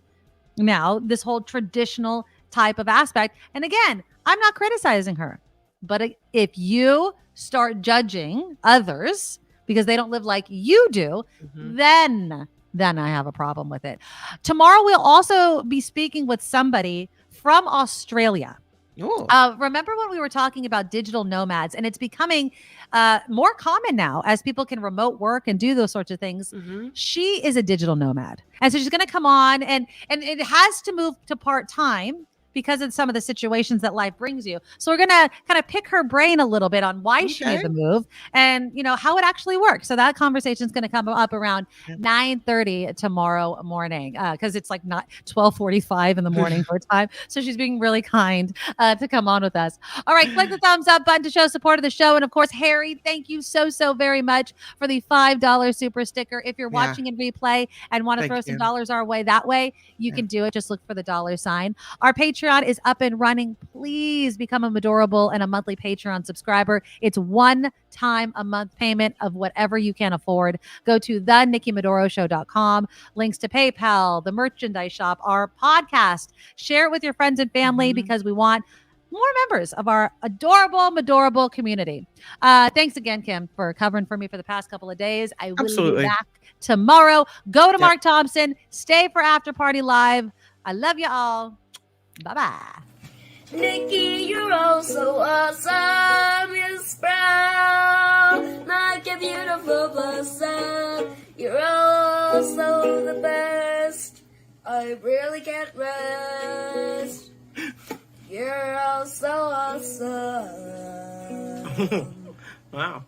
Now, this whole traditional type of aspect. And again, I'm not criticizing her. But if you start judging others because they don't live like you do, then I have a problem with it. Tomorrow, we'll also be speaking with somebody from Australia. Remember when we were talking about digital nomads, and it's becoming more common now as people can remote work and do those sorts of things. She is a digital nomad. And so she's going to come on and it has to move to part-time because of some of the situations that life brings you. So we're going to kind of pick her brain a little bit on why she made the move and, how it actually works. So that conversation is going to come up around 9:30 tomorrow morning because it's like not 12:45 in the morning her time. So she's being really kind to come on with us. All right, click the thumbs up button to show support of the show. And of course, Harry, thank you so very much for the $5 super sticker. If you're watching in replay and want to throw some dollars our way that way, you can do it. Just look for the $sign. Our Patreon is up and running. Please become a Medorable and a monthly Patreon subscriber. It's one time a month payment of whatever you can afford. Go to thenikkimedoroshow.com. Links to PayPal, the merchandise shop, our podcast. Share it with your friends and family because we want more members of our adorable community. Thanks again, Kim, for covering for me for the past couple of days. I will be back tomorrow. Go to Mark Thompson. Stay for After Party Live. I love you all. Bye-bye. Nikki, you're all so awesome. Miss Brown, like a beautiful blossom. You're all so the best. I really can't rest. You're all so awesome. Wow.